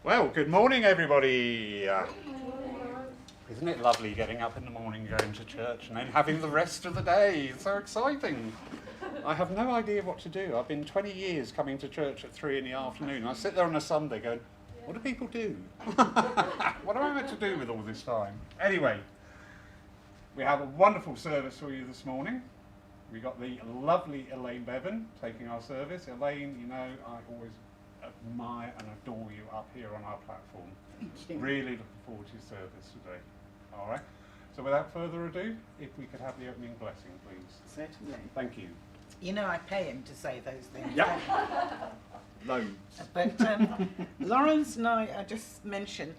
Well, good morning, everybody. Isn't it lovely getting up in the morning, going to church, and then having the rest of the day? It's so exciting. I have no idea what to do. I've been 20 years coming to church at 3 in the afternoon. I sit there on a Sunday going, what do people do? What am I meant to do with all this time? Anyway, we have a wonderful service for you this morning. We got the lovely Elaine Bevan taking our service. Elaine, you know, I always admire and adore you up here on our platform. Really looking forward to your service today. All right. So without further ado, if we could have the opening blessing, please. Certainly. Thank you. You know I pay him to say those things. Yeah. Loads. But Lawrence and I just mentioned,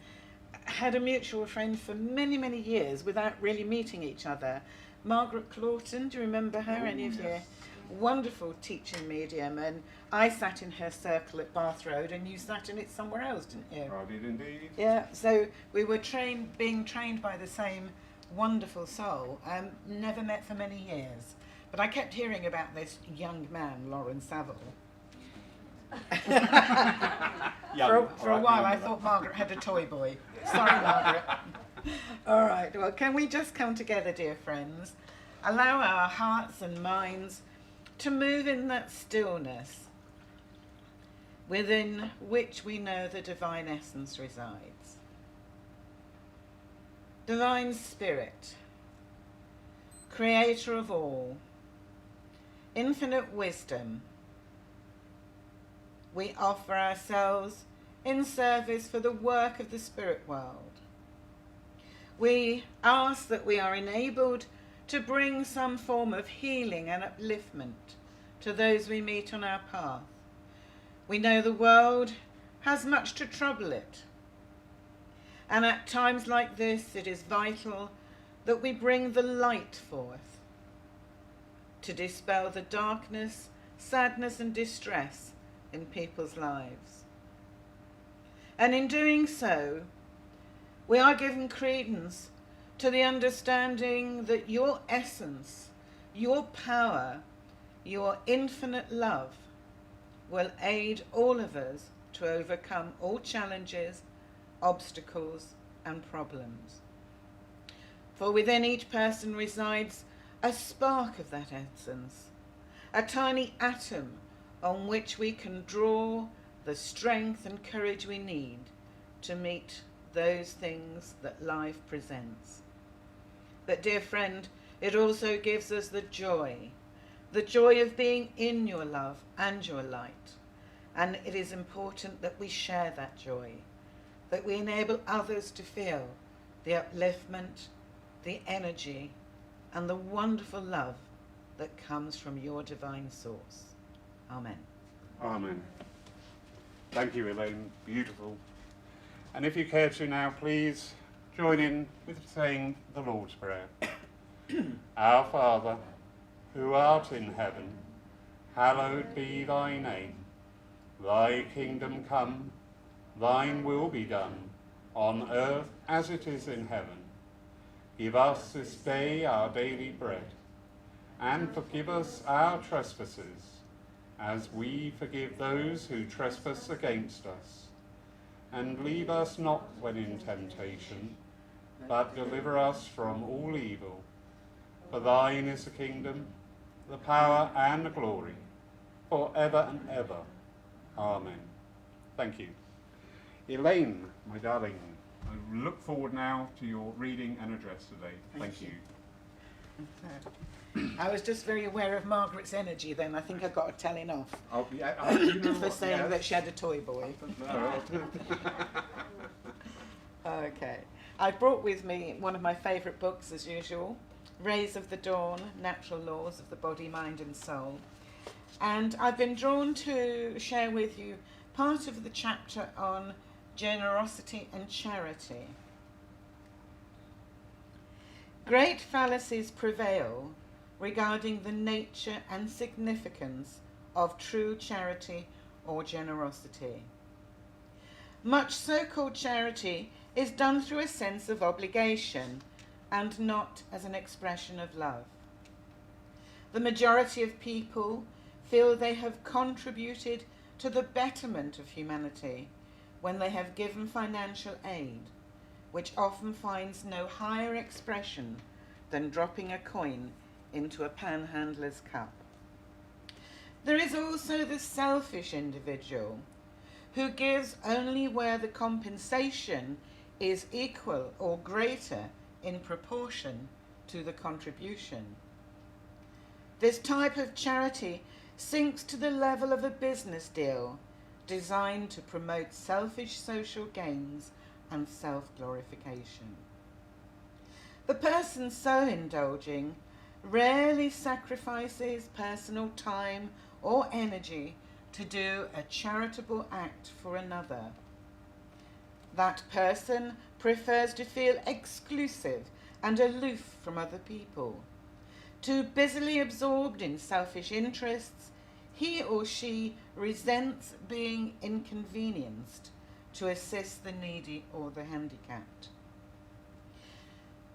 had a mutual friend for many, many years without really meeting each other. Margaret Clawton, do you remember her? Any of you? Wonderful teaching medium, and I sat in her circle at Bath Road and you sat in it somewhere else, didn't you? I did indeed. Yeah, so we were being trained by the same wonderful soul, never met for many years. But I kept hearing about this young man, Lawrence Saville. For a while I thought Margaret had a toy boy. Sorry, Margaret. All right, well, can we just come together, dear friends? Allow our hearts and minds to move in that stillness within which we know the divine essence resides. Divine Spirit, creator of all, infinite wisdom, we offer ourselves in service for the work of the spirit world. We ask that we are enabled to bring some form of healing and upliftment to those we meet on our path. We know the world has much to trouble it, and at times like this it is vital that we bring the light forth to dispel the darkness, sadness and distress in people's lives. And in doing so, we are given credence to the understanding that your essence, your power, your infinite love will aid all of us to overcome all challenges, obstacles and problems. For within each person resides a spark of that essence, a tiny atom on which we can draw the strength and courage we need to meet those things that life presents. But dear friend, it also gives us the joy of being in your love and your light. And it is important that we share that joy, that we enable others to feel the upliftment, the energy, and the wonderful love that comes from your divine source. Amen. Amen. Thank you, Elaine. Beautiful. And if you care to now, please join in with saying the Lord's Prayer. Our Father, who art in heaven, hallowed be thy name. Thy kingdom come, thine will be done, on earth as it is in heaven. Give us this day our daily bread, and forgive us our trespasses, as we forgive those who trespass against us. And lead us not when in temptation, but deliver us from all evil. For thine is the kingdom, the power and the glory, for ever and ever. Amen. Thank you. Elaine, my darling, I look forward now to your reading and address today. Thank you. I was just very aware of Margaret's energy then. I think I got a telling off You know for saying that she had a toy boy. No. Okay. I brought with me one of my favourite books as usual, Rays of the Dawn, Natural Laws of the Body, Mind and Soul. And I've been drawn to share with you part of the chapter on generosity and charity. Great fallacies prevail regarding the nature and significance of true charity or generosity. Much so-called charity is done through a sense of obligation and not as an expression of love. The majority of people feel they have contributed to the betterment of humanity when they have given financial aid, which often finds no higher expression than dropping a coin into a panhandler's cup. There is also the selfish individual who gives only where the compensation is equal or greater in proportion to the contribution. This type of charity sinks to the level of a business deal designed to promote selfish social gains and self-glorification. The person so indulging rarely sacrifices personal time or energy to do a charitable act for another. That person prefers to feel exclusive and aloof from other people. Too busily absorbed in selfish interests, he or she resents being inconvenienced to assist the needy or the handicapped.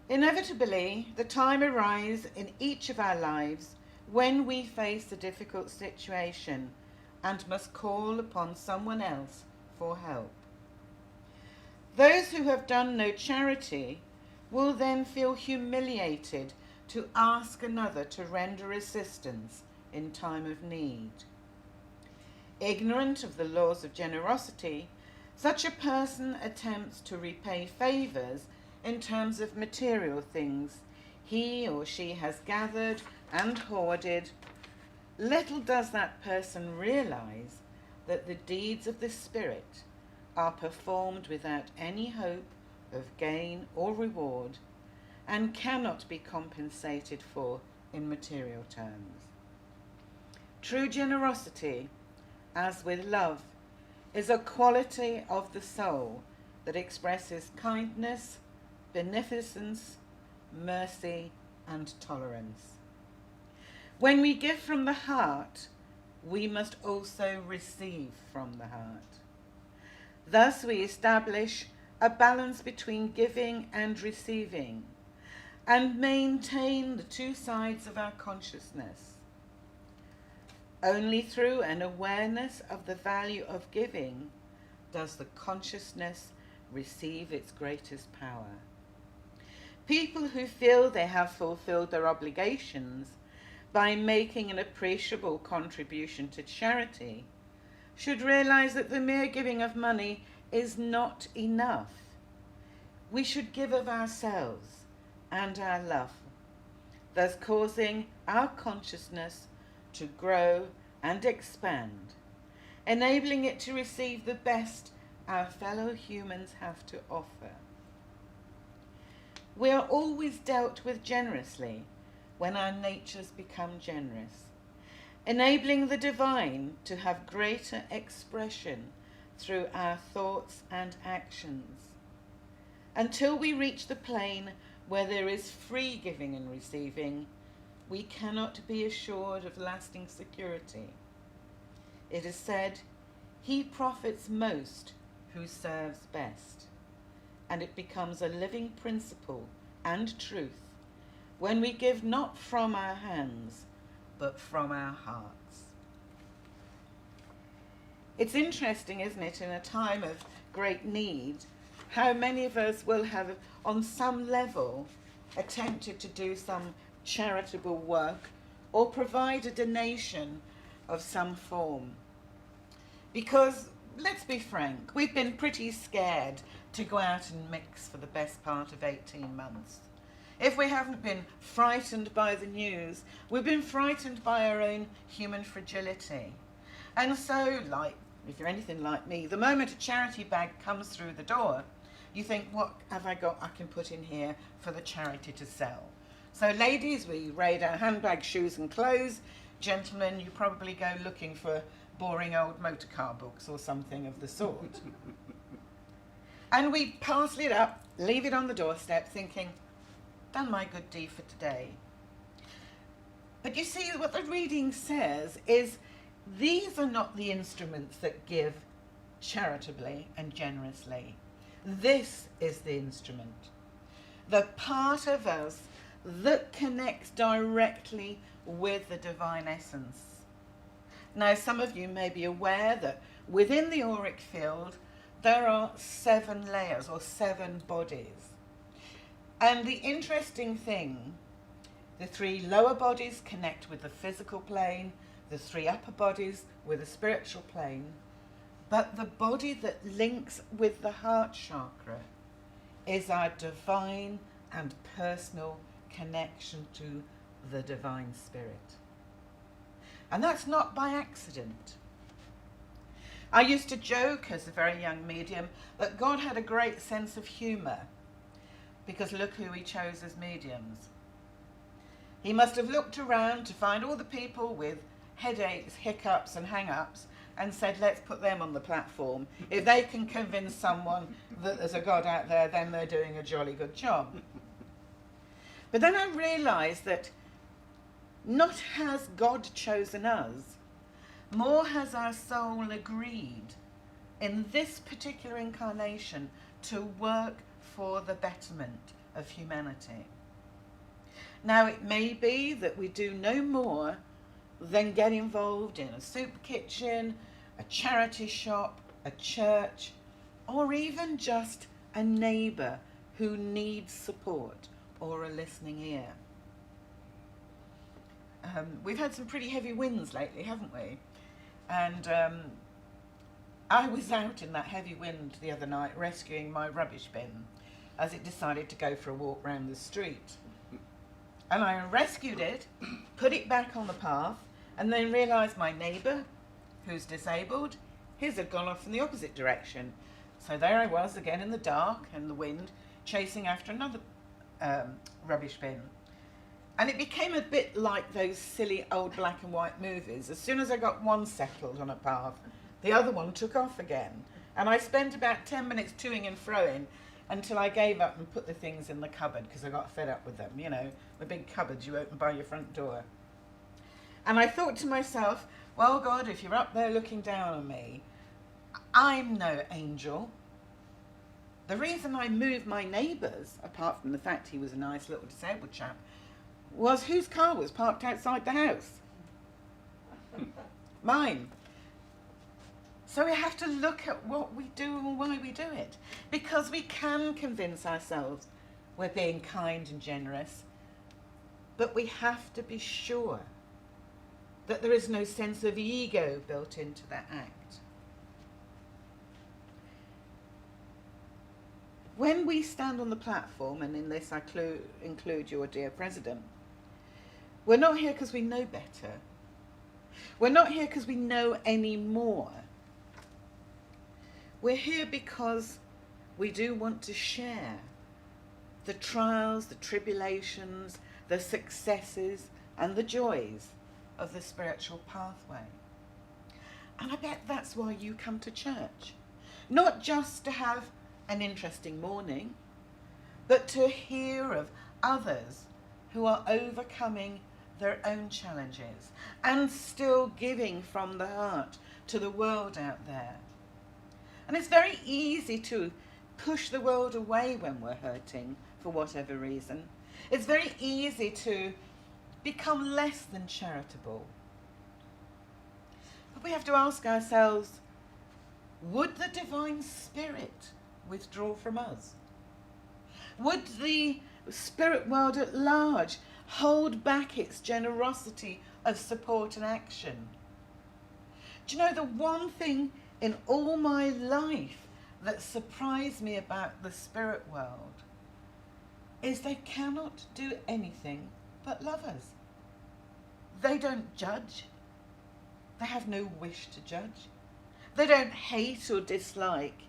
Inevitably, the time arrives in each of our lives when we face a difficult situation and must call upon someone else for help. Those who have done no charity will then feel humiliated to ask another to render assistance in time of need. Ignorant of the laws of generosity, such a person attempts to repay favours in terms of material things he or she has gathered and hoarded. Little does that person realise that the deeds of the Spirit are performed without any hope of gain or reward and cannot be compensated for in material terms. True generosity, as with love, is a quality of the soul that expresses kindness, beneficence, mercy, and tolerance. When we give from the heart, we must also receive from the heart. Thus we establish a balance between giving and receiving, and maintain the two sides of our consciousness. Only through an awareness of the value of giving does the consciousness receive its greatest power. People who feel they have fulfilled their obligations by making an appreciable contribution to charity should realize that the mere giving of money is not enough. We should give of ourselves and our love, thus causing our consciousness to grow and expand, enabling it to receive the best our fellow humans have to offer. We are always dealt with generously when our natures become generous, enabling the divine to have greater expression through our thoughts and actions. Until we reach the plane where there is free giving and receiving, we cannot be assured of lasting security. It is said, "He profits most who serves best," and it becomes a living principle and truth when we give not from our hands, but from our hearts. It's interesting, isn't it, in a time of great need, how many of us will have, on some level, attempted to do some charitable work or provide a donation of some form. Because, let's be frank, we've been pretty scared to go out and mix for the best part of 18 months. If we haven't been frightened by the news, we've been frightened by our own human fragility. And so, if you're anything like me, the moment a charity bag comes through the door, you think, what have I got I can put in here for the charity to sell? So ladies, we raid our handbags, shoes and clothes. Gentlemen, you probably go looking for boring old motor car books or something of the sort. And we parcel it up, leave it on the doorstep thinking, done my good deed for today. But you see, what the reading says is these are not the instruments that give charitably and generously. This is the instrument, the part of us that connects directly with the divine essence. Now, some of you may be aware that within the auric field, there are 7 layers or 7 bodies. And the interesting thing, the 3 lower bodies connect with the physical plane, the 3 upper bodies with the spiritual plane, but the body that links with the heart chakra is our divine and personal connection to the divine spirit. And that's not by accident. I used to joke as a very young medium that God had a great sense of humour, because look who he chose as mediums. He must have looked around to find all the people with headaches, hiccups and hang-ups and said, let's put them on the platform. If they can convince someone that there's a God out there, then they're doing a jolly good job. But then I realised that not has God chosen us, more has our soul agreed in this particular incarnation to work for the betterment of humanity. Now, it may be that we do no more than get involved in a soup kitchen, a charity shop, a church, or even just a neighbour who needs support or a listening ear. We've had some pretty heavy winds lately, haven't we? And I was out in that heavy wind the other night rescuing my rubbish bin as it decided to go for a walk round the street. And I rescued it, put it back on the path, and then realised my neighbour, who's disabled, his had gone off in the opposite direction. So there I was again in the dark and the wind, chasing after another rubbish bin. And it became a bit like those silly old black and white movies. As soon as I got one settled on a path, the other one took off again. And I spent about 10 minutes toing and froing until I gave up and put the things in the cupboard because I got fed up with them, you know, the big cupboards you open by your front door. And I thought to myself, well, God, if you're up there looking down on me, I'm no angel. The reason I moved my neighbours, apart from the fact he was a nice little disabled chap, was whose car was parked outside the house? Mine. So we have to look at what we do and why we do it. Because we can convince ourselves we're being kind and generous, but we have to be sure that there is no sense of ego built into that act. When we stand on the platform, and in this I include your dear President, we're not here because we know better. We're not here because we know any more. We're here because we do want to share the trials, the tribulations, the successes and the joys of the spiritual pathway. And I bet that's why you come to church. Not just to have an interesting morning, but to hear of others who are overcoming their own challenges and still giving from the heart to the world out there. And it's very easy to push the world away when we're hurting for whatever reason. It's very easy to become less than charitable. But we have to ask ourselves, would the divine spirit withdraw from us? Would the spirit world at large hold back its generosity of support and action? Do you know, the one thing in all my life that surprised me about the spirit world is they cannot do anything but love us. They don't judge. They have no wish to judge. They don't hate or dislike.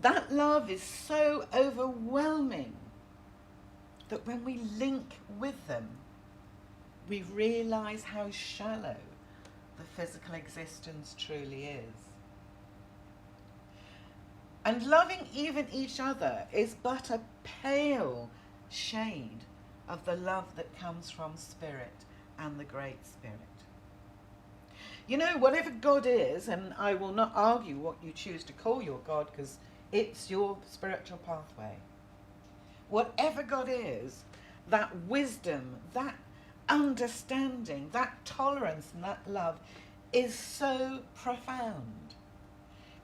That love is so overwhelming that when we link with them, we realise how shallow the physical existence truly is. And loving even each other is but a pale shade of the love that comes from Spirit and the Great Spirit. You know, whatever God is, and I will not argue what you choose to call your God because it's your spiritual pathway. Whatever God is, that wisdom, that understanding, that tolerance and that love is so profound.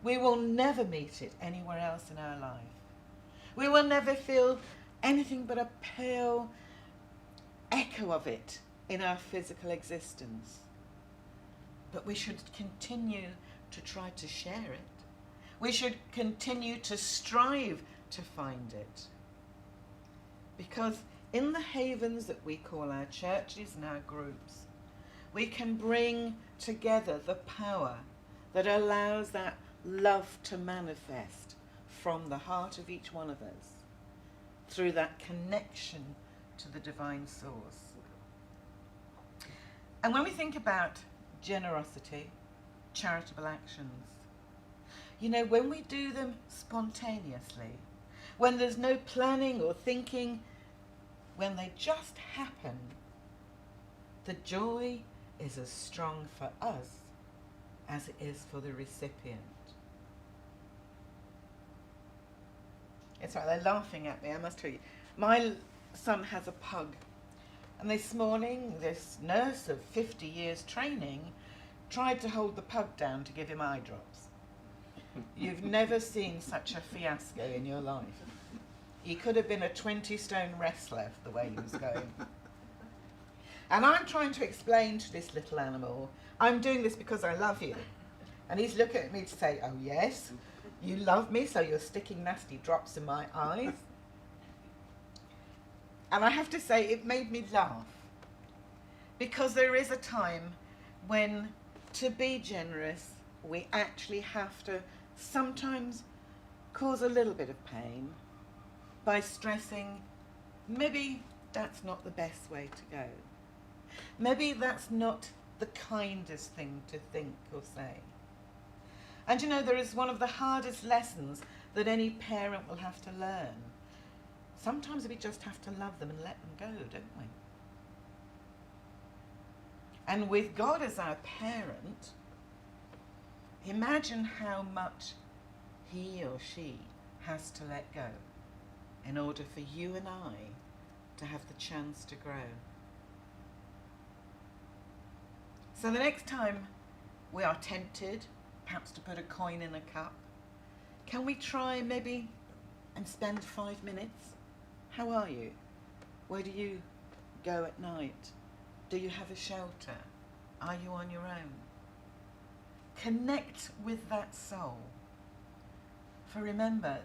We will never meet it anywhere else in our life. We will never feel anything but a pale echo of it in our physical existence. But we should continue to try to share it. We should continue to strive to find it. Because in the havens that we call our churches and our groups, we can bring together the power that allows that love to manifest from the heart of each one of us through that connection to the divine source. And when we think about generosity, charitable actions, you know, when we do them spontaneously, when there's no planning or thinking, when they just happen, the joy is as strong for us as it is for the recipient. It's right, they're laughing at me, I must tell you. My son has a pug, and this morning this nurse of 50 years training tried to hold the pug down to give him eye drops. You've never seen such a fiasco in your life. He could have been a 20-stone wrestler the way he was going. And I'm trying to explain to this little animal, I'm doing this because I love you. And he's looking at me to say, oh yes, you love me, so you're sticking nasty drops in my eyes. And I have to say, it made me laugh. Because there is a time when, to be generous, we actually have to sometimes cause a little bit of pain by stressing, maybe that's not the best way to go. Maybe that's not the kindest thing to think or say. And you know, there is one of the hardest lessons that any parent will have to learn. Sometimes we just have to love them and let them go, don't we? And with God as our parent, imagine how much he or she has to let go in order for you and I to have the chance to grow. So the next time we are tempted, perhaps to put a coin in a cup, can we try maybe and spend 5 minutes? How are you? Where do you go at night? Do you have a shelter? Are you on your own? Connect with that soul. For remember,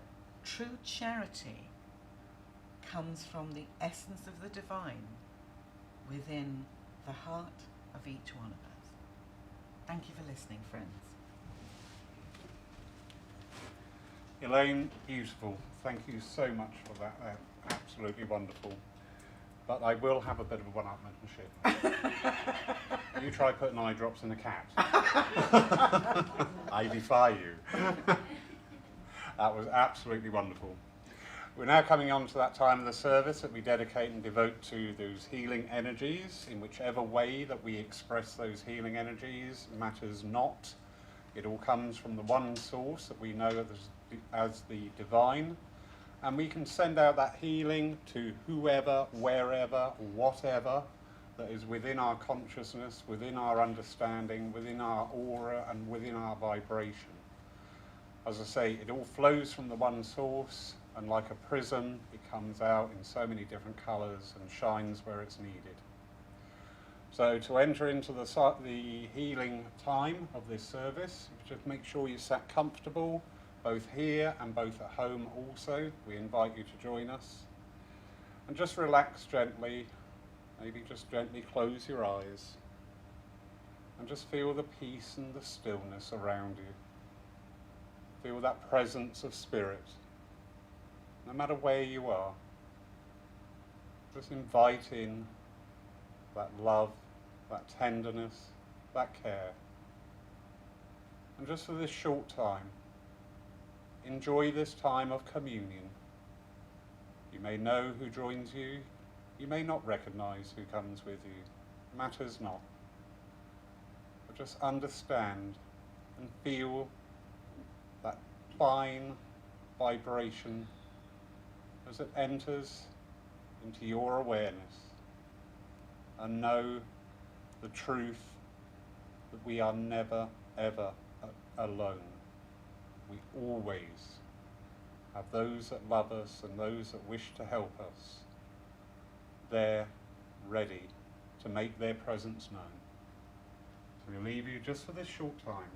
true charity comes from the essence of the divine within the heart of each one of us. Thank you for listening, friends. Elaine, beautiful. Thank you so much for that. Absolutely wonderful. But I will have a bit of a one-upmanship. You try putting eye drops in a cat. I defy you. That was absolutely wonderful. We're now coming on to that time of the service that we dedicate and devote to those healing energies. In whichever way that we express those healing energies matters not. It all comes from the one source that we know as the divine. And we can send out that healing to whoever, wherever, whatever that is within our consciousness, within our understanding, within our aura, and within our vibration. As I say, it all flows from the one source, and like a prism, it comes out in so many different colours and shines where it's needed. So to enter into the healing time of this service, just make sure you sat comfortable, both here and both at home also. We invite you to join us. And just relax gently, maybe just gently close your eyes and just feel the peace and the stillness around you. Feel that presence of spirit, no matter where you are. Just invite in that love, that tenderness, that care. And just for this short time, enjoy this time of communion. You may know who joins you. You may not recognize who comes with you. Matters not. But just understand and feel that fine vibration as it enters into your awareness. And know the truth that we are never, ever alone. we always have those that love us and those that wish to help us there, ready to make their presence known. So we'll leave you just for this short time.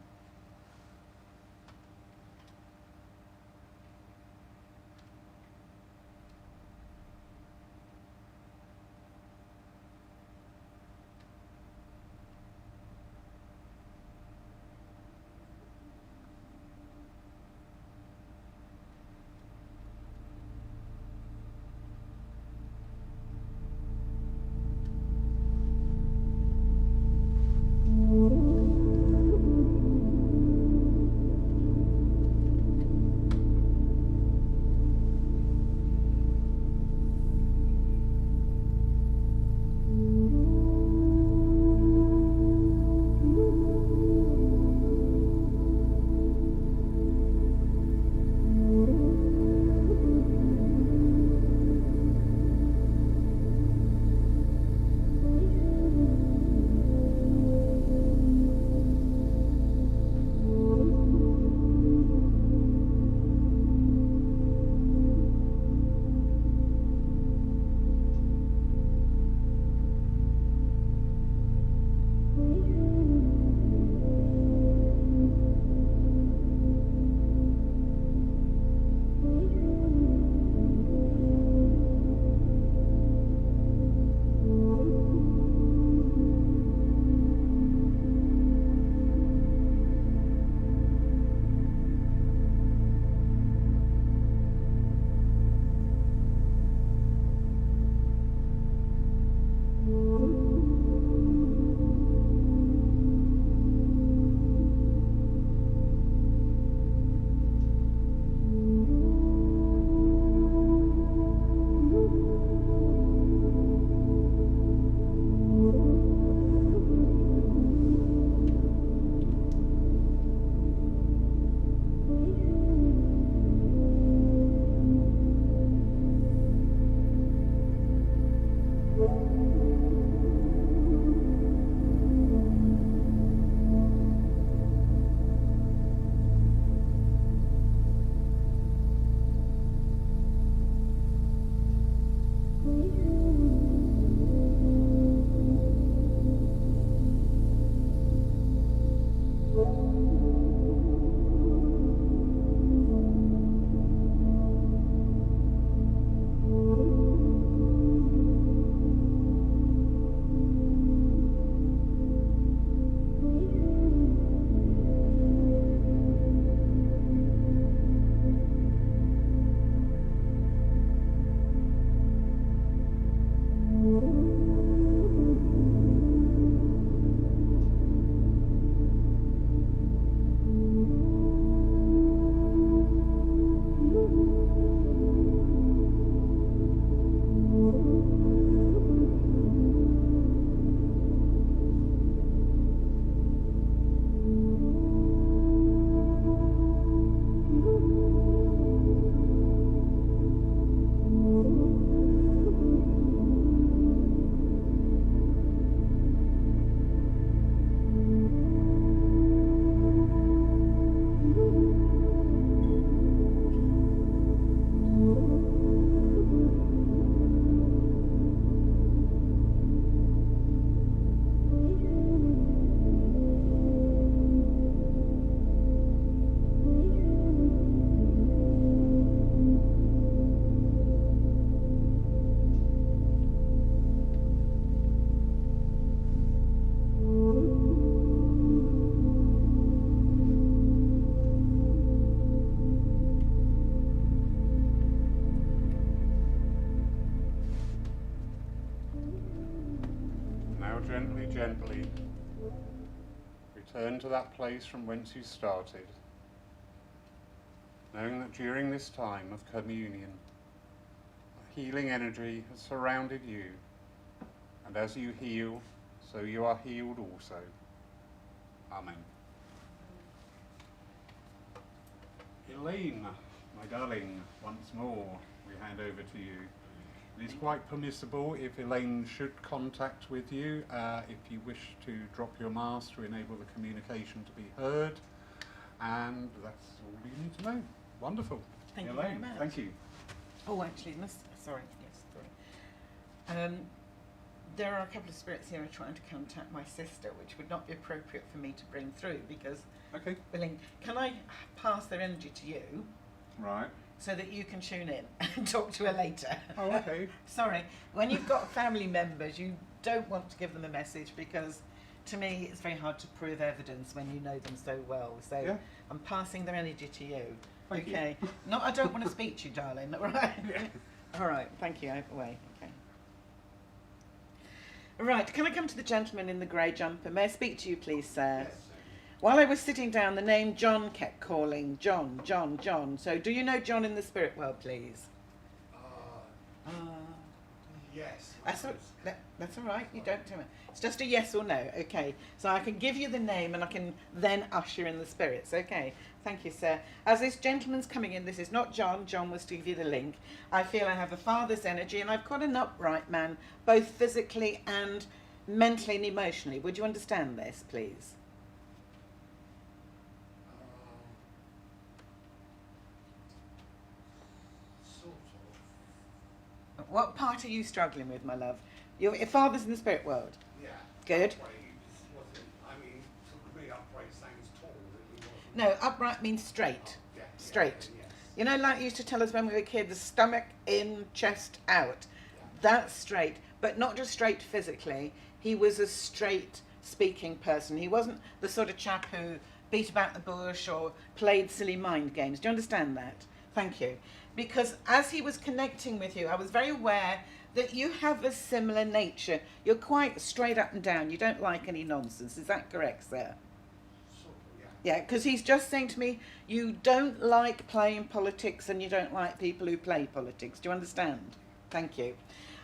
Gently return to that place from whence you started, knowing that during this time of communion, a healing energy has surrounded you, and as you heal, so you are healed also. Amen. Elaine, my darling, once more we hand over to you. It is quite permissible if Elaine should contact with you, if you wish to drop your mask to enable the communication to be heard. And that's all you need to know. Wonderful. Thank you Elaine, very much. thank you. Oh, actually, sorry, yes, sorry. There are a couple of spirits here who are trying to contact my sister, which would not be appropriate for me to bring through because, Okay. Elaine, can I pass their energy to you Right. so that you can tune in and talk to her later? Oh, okay. Sorry, when you've got family members, you don't want to give them a message because, to me, it's very hard to prove evidence when you know them so well. So Yeah. I'm passing their energy to you. Thank you. Okay. No, I don't want to speak to you, darling. All right. Yeah. All right. Thank you. Out the way. Okay. Right. Can I come to the gentleman in the grey jumper? May I speak to you, please, sir? Yes, While I was sitting down, the name John kept calling. John, John, John. So, do you know John in the spirit world, please? yes. That's all right. You don't do it. It's just a yes or no. Okay. So I can give you the name and I can then usher in the spirits. Okay. Thank you, sir. As this gentleman's coming in, this is not John. John was to give you the link. I feel I have a father's energy and I've got an upright man, both physically and mentally and emotionally. Would you understand this, please? Sort of. What part are you struggling with, my love? Your father's in the spirit world. Yeah. Good. Upright wasn't, I mean, to me, upright sounds tall, really wasn't. No, upright means straight. Yeah, Straight. yes. You know, like you used to tell us when we were kids, stomach in, chest out. Yeah. That's straight, but not just straight physically. He was a straight speaking person. He wasn't the sort of chap who beat about the bush or played silly mind games. Do you understand that? Thank you. Because as he was connecting with you, I was very aware that you have a similar nature. You're quite straight up and down. You don't like any nonsense. Is that correct, sir? Sort of, yeah. Yeah, because he's just saying to me, you don't like playing politics and you don't like people who play politics. Do you understand? Thank you.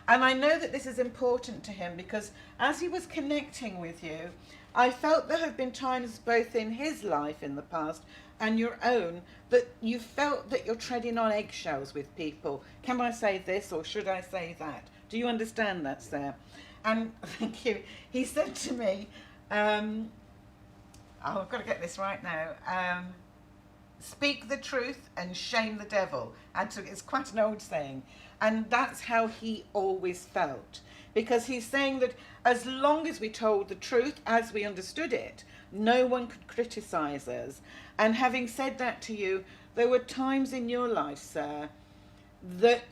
And I know that this is important to him because as he was connecting with you, I felt there have been times both in his life in the past and your own that you felt that you're treading on eggshells with people. Can I say this or should I say that? Do you understand that, sir? And thank you. He said to me, I've got to get this right now. Speak the truth and shame the devil. And so it's quite an old saying. And that's how he always felt. Because he's saying that as long as we told the truth as we understood it, no one could criticise us. And having said that to you, there were times in your life, sir, that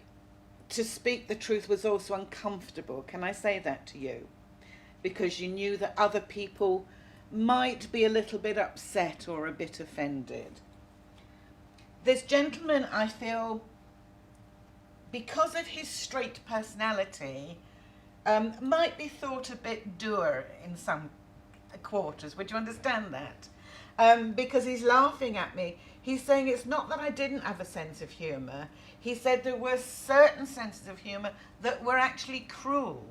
to speak the truth was also uncomfortable. Can I say that to you? Because you knew that other people might be a little bit upset or a bit offended. This gentleman, I feel, because of his straight personality, might be thought a bit dour in some quarters. Would you understand that? Because he's laughing at me. He's saying it's not that I didn't have a sense of humour. He said there were certain senses of humour that were actually cruel.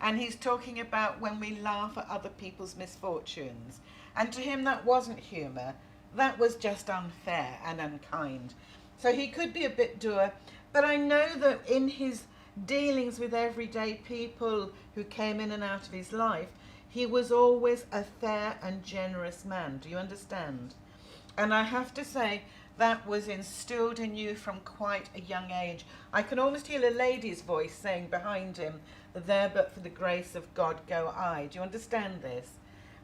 And he's talking about when we laugh at other people's misfortunes. And to him that wasn't humour. That was just unfair and unkind. So he could be a bit dour. But I know that in his dealings with everyday people who came in and out of his life, he was always a fair and generous man. Do you understand? And I have to say that was instilled in you from quite a young age. I can almost hear a lady's voice saying behind him, there but for the grace of God go I. Do you understand this?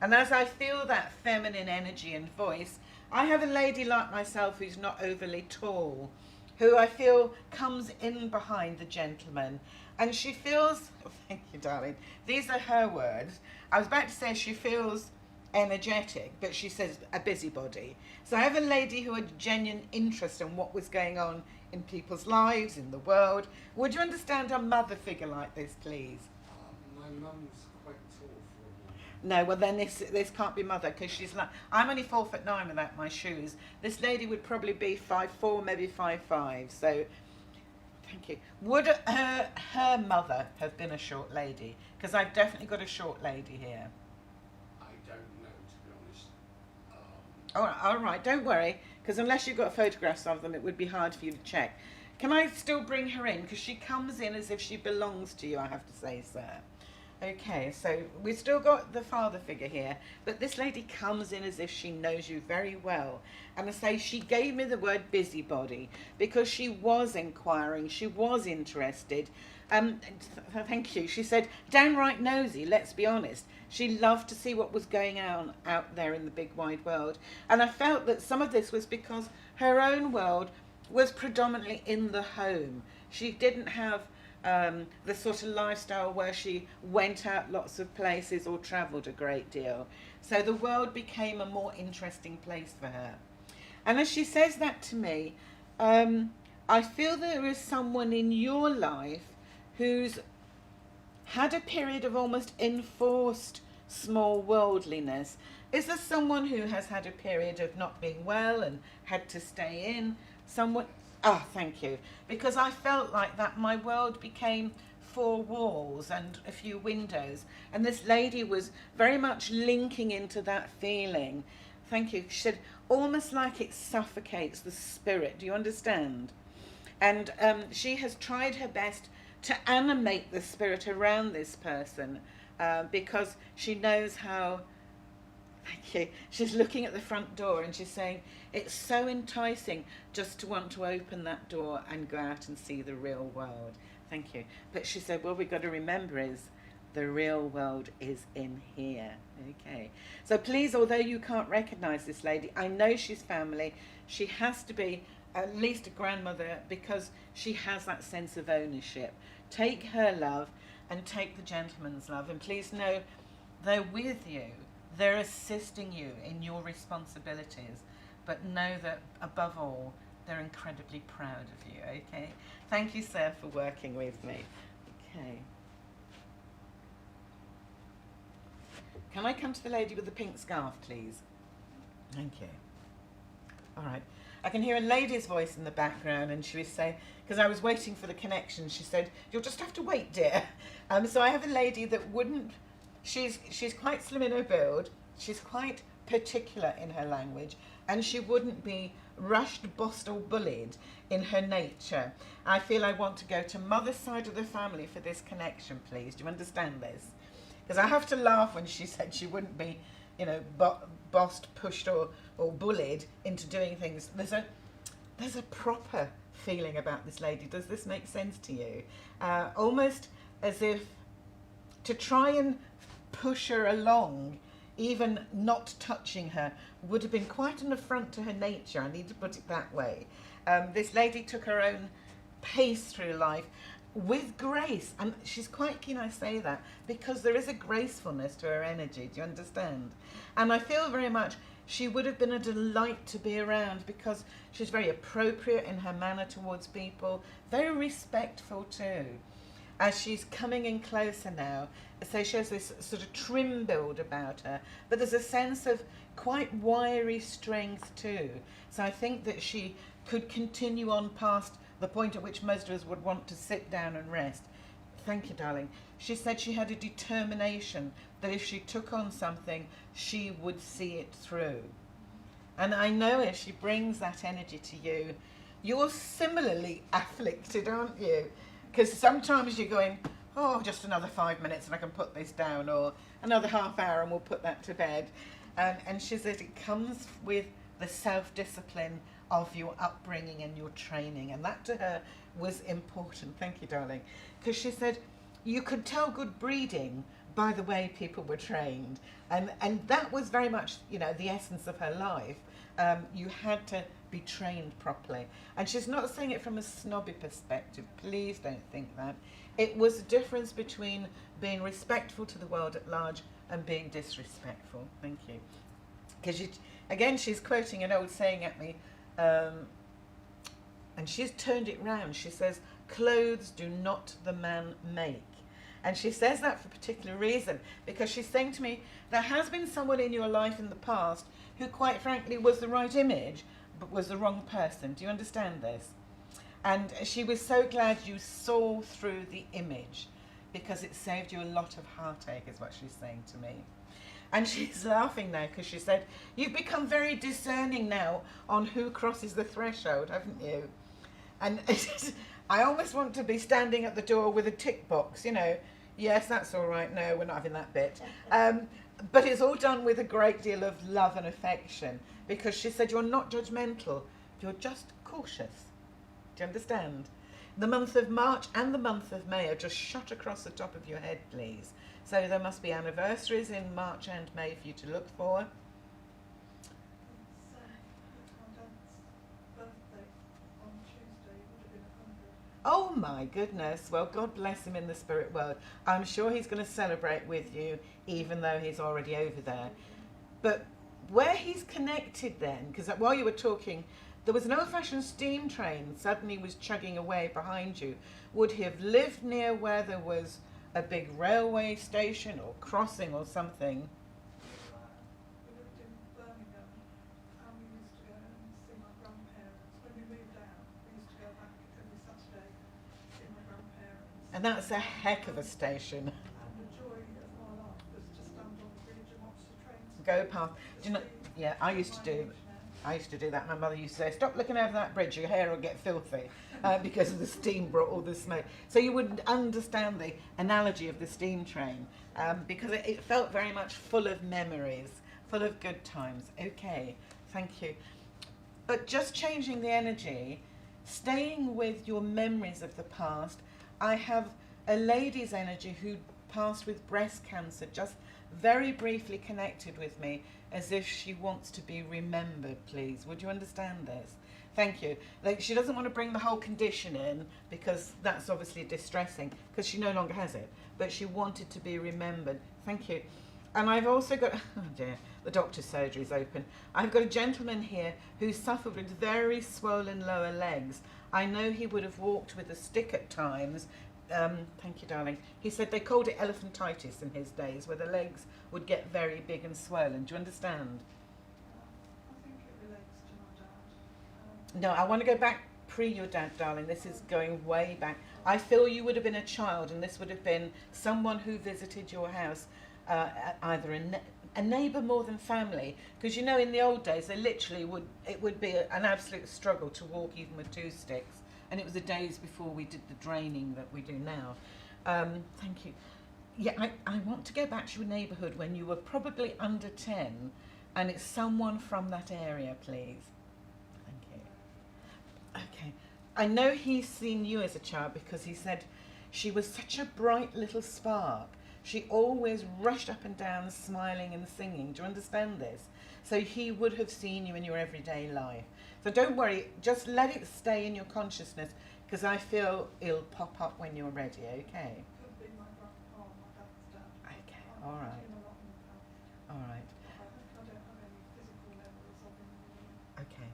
And as I feel that feminine energy and voice, I have a lady like myself who's not overly tall, who I feel comes in behind the gentleman. And she feels, oh, thank you, darling, these are her words. I was about to say she feels energetic, but she says a busybody. So I have a lady who had genuine interest in what was going on in people's lives, in the world. Would you understand a mother figure like this, please? My mum's quite tall for a woman. No, well then this can't be mother because she's like, I'm only 4'9" without my shoes. This lady would probably be 5'4", maybe 5'5". So, thank you. Would her mother have been a short lady? Because I've definitely got a short lady here. I don't know, to be honest. All right, don't worry, because unless you've got photographs of them, it would be hard for you to check. Can I still bring her in? Because she comes in as if she belongs to you, I have to say, sir. Okay, so we've still got the father figure here, but this lady comes in as if she knows you very well. And I say she gave me the word busybody because she was inquiring, she was interested. Thank you. She said, downright nosy, let's be honest. She loved to see what was going on out there in the big wide world. And I felt that some of this was because her own world was predominantly in the home. She didn't have the sort of lifestyle where she went out lots of places or travelled a great deal. So the world became a more interesting place for her. And as she says that to me, I feel there is someone in your life who's had a period of almost enforced small worldliness. Is there someone who has had a period of not being well and had to stay in? Someone... Oh, thank you. Because I felt like that my world became 4 walls and a few windows. And this lady was very much linking into that feeling. Thank you. She said, almost like it suffocates the spirit. Do you understand? And she has tried her best to animate the spirit around this person because she knows how... Thank you. She's looking at the front door and she's saying, it's so enticing just to want to open that door and go out and see the real world. Thank you. But she said, what we've got to remember is the real world is in here. Okay. So please, although you can't recognise this lady, I know she's family. She has to be at least a grandmother because she has that sense of ownership. Take her love and take the gentleman's love. And please know they're with you. They're assisting you in your responsibilities, but know that above all, they're incredibly proud of you, okay? Thank you, sir, for working with me. Okay. Can I come to the lady with the pink scarf, please? Thank you. All right. I can hear a lady's voice in the background, and she was saying, because I was waiting for the connection, she said, you'll just have to wait, dear. So I have a lady that wouldn't... She's quite slim in her build, she's quite particular in her language, and she wouldn't be rushed, bossed or bullied in her nature. I feel I want to go to mother's side of the family for this connection, please. Do you understand this? Because I have to laugh when she said she wouldn't be, you know, bossed, pushed or bullied into doing things. There's a proper feeling about this lady. Does this make sense to you? Almost as if to try and push her along, even not touching her, would have been quite an affront to her nature. I need to put it that way. This lady took her own pace through life with grace, and she's quite keen I say that because there is a gracefulness to her energy. Do you understand? And I feel very much she would have been a delight to be around because she's very appropriate in her manner towards people, very respectful too. As she's coming in closer now, so she has this sort of trim build about her, but there's a sense of quite wiry strength too. So I think that she could continue on past the point at which most of us would want to sit down and rest. Thank you, darling. She said she had a determination that if she took on something, she would see it through. And I know if she brings that energy to you, you're similarly afflicted, aren't you? Because sometimes you're going, oh, just another 5 minutes and I can put this down, or another half hour and we'll put that to bed. And she said it comes with the self-discipline of your upbringing and your training. And that to her was important. Thank you, darling. Because she said you could tell good breeding by the way people were trained. And that was very much, you know, the essence of her life. You had to be trained properly. And she's not saying it from a snobby perspective. Please don't think that. It was a difference between being respectful to the world at large and being disrespectful. Thank you. Because again, she's quoting an old saying at me, and she's turned it round. She says, clothes do not the man make. And she says that for a particular reason, because she's saying to me, there has been someone in your life in the past who quite frankly was the right image, but was the wrong person. Do you understand this? And she was so glad you saw through the image, because it saved you a lot of heartache, is what she's saying to me. And she's laughing now because she said, you've become very discerning now on who crosses the threshold, haven't you? And I almost want to be standing at the door with a tick box, you know, Yes, that's all right. No, we're not having that bit. But it's all done with a great deal of love and affection, because she said you're not judgmental, you're just cautious. Do you understand? The month of March and the month of May are just shot across the top of your head, please. So there must be anniversaries in March and May for you to look for. Oh my goodness. Well, God bless him in the spirit world. I'm sure he's going to celebrate with you, even though he's already over there. But where he's connected then, because while you were talking, there was an old-fashioned steam train suddenly was chugging away behind you. Would he have lived near where there was a big railway station or crossing or something? We lived in Birmingham and we used to go and see my grandparents. When we moved out, we used to go back every Saturday to see my grandparents. And that's a heck of a station. And the joy of my life was to stand on the bridge and watch the trains Go past. Do you know? Yeah, I used to do that. My mother used to say, "Stop looking over that bridge, your hair will get filthy," because of the steam brought all the smoke. So you would understand the analogy of the steam train, because it felt very much full of memories, full of good times. Okay, thank you. But just changing the energy, staying with your memories of the past, I have a lady's energy who passed with breast cancer, just very briefly connected with me, as if she wants to be remembered, please. Would you understand this? Thank you. Like, she doesn't want to bring the whole condition in, because that's obviously distressing, because she no longer has it. But she wanted to be remembered. Thank you. And I've also got, oh dear, the doctor's surgery is open. I've got a gentleman here who suffered with very swollen lower legs. I know he would have walked with a stick at times. Thank you, darling. He said they called it elephantitis in his days, where the legs would get very big and swollen. Do you understand? I think it relates to my dad. No, I want to go back pre your dad, darling. This is going way back. I feel you would have been a child, and this would have been someone who visited your house, either a neighbour more than family. Because you know, in the old days, they literally would be an absolute struggle to walk even with two sticks. And it was the days before we did the draining that we do now. Thank you. Yeah, I want to go back to your neighbourhood when you were probably under 10, and it's someone from that area, please. Thank you. Okay. I know he's seen you as a child, because he said she was such a bright little spark. She always rushed up and down, smiling and singing. Do you understand this? So he would have seen you in your everyday life. So don't worry, just let it stay in your consciousness, because I feel it'll pop up when you're ready, okay? Could be my grandpa, my dad's dad. Okay, I've all met right, him a lot in the past. all right, I don't have any physical memories of him really. okay.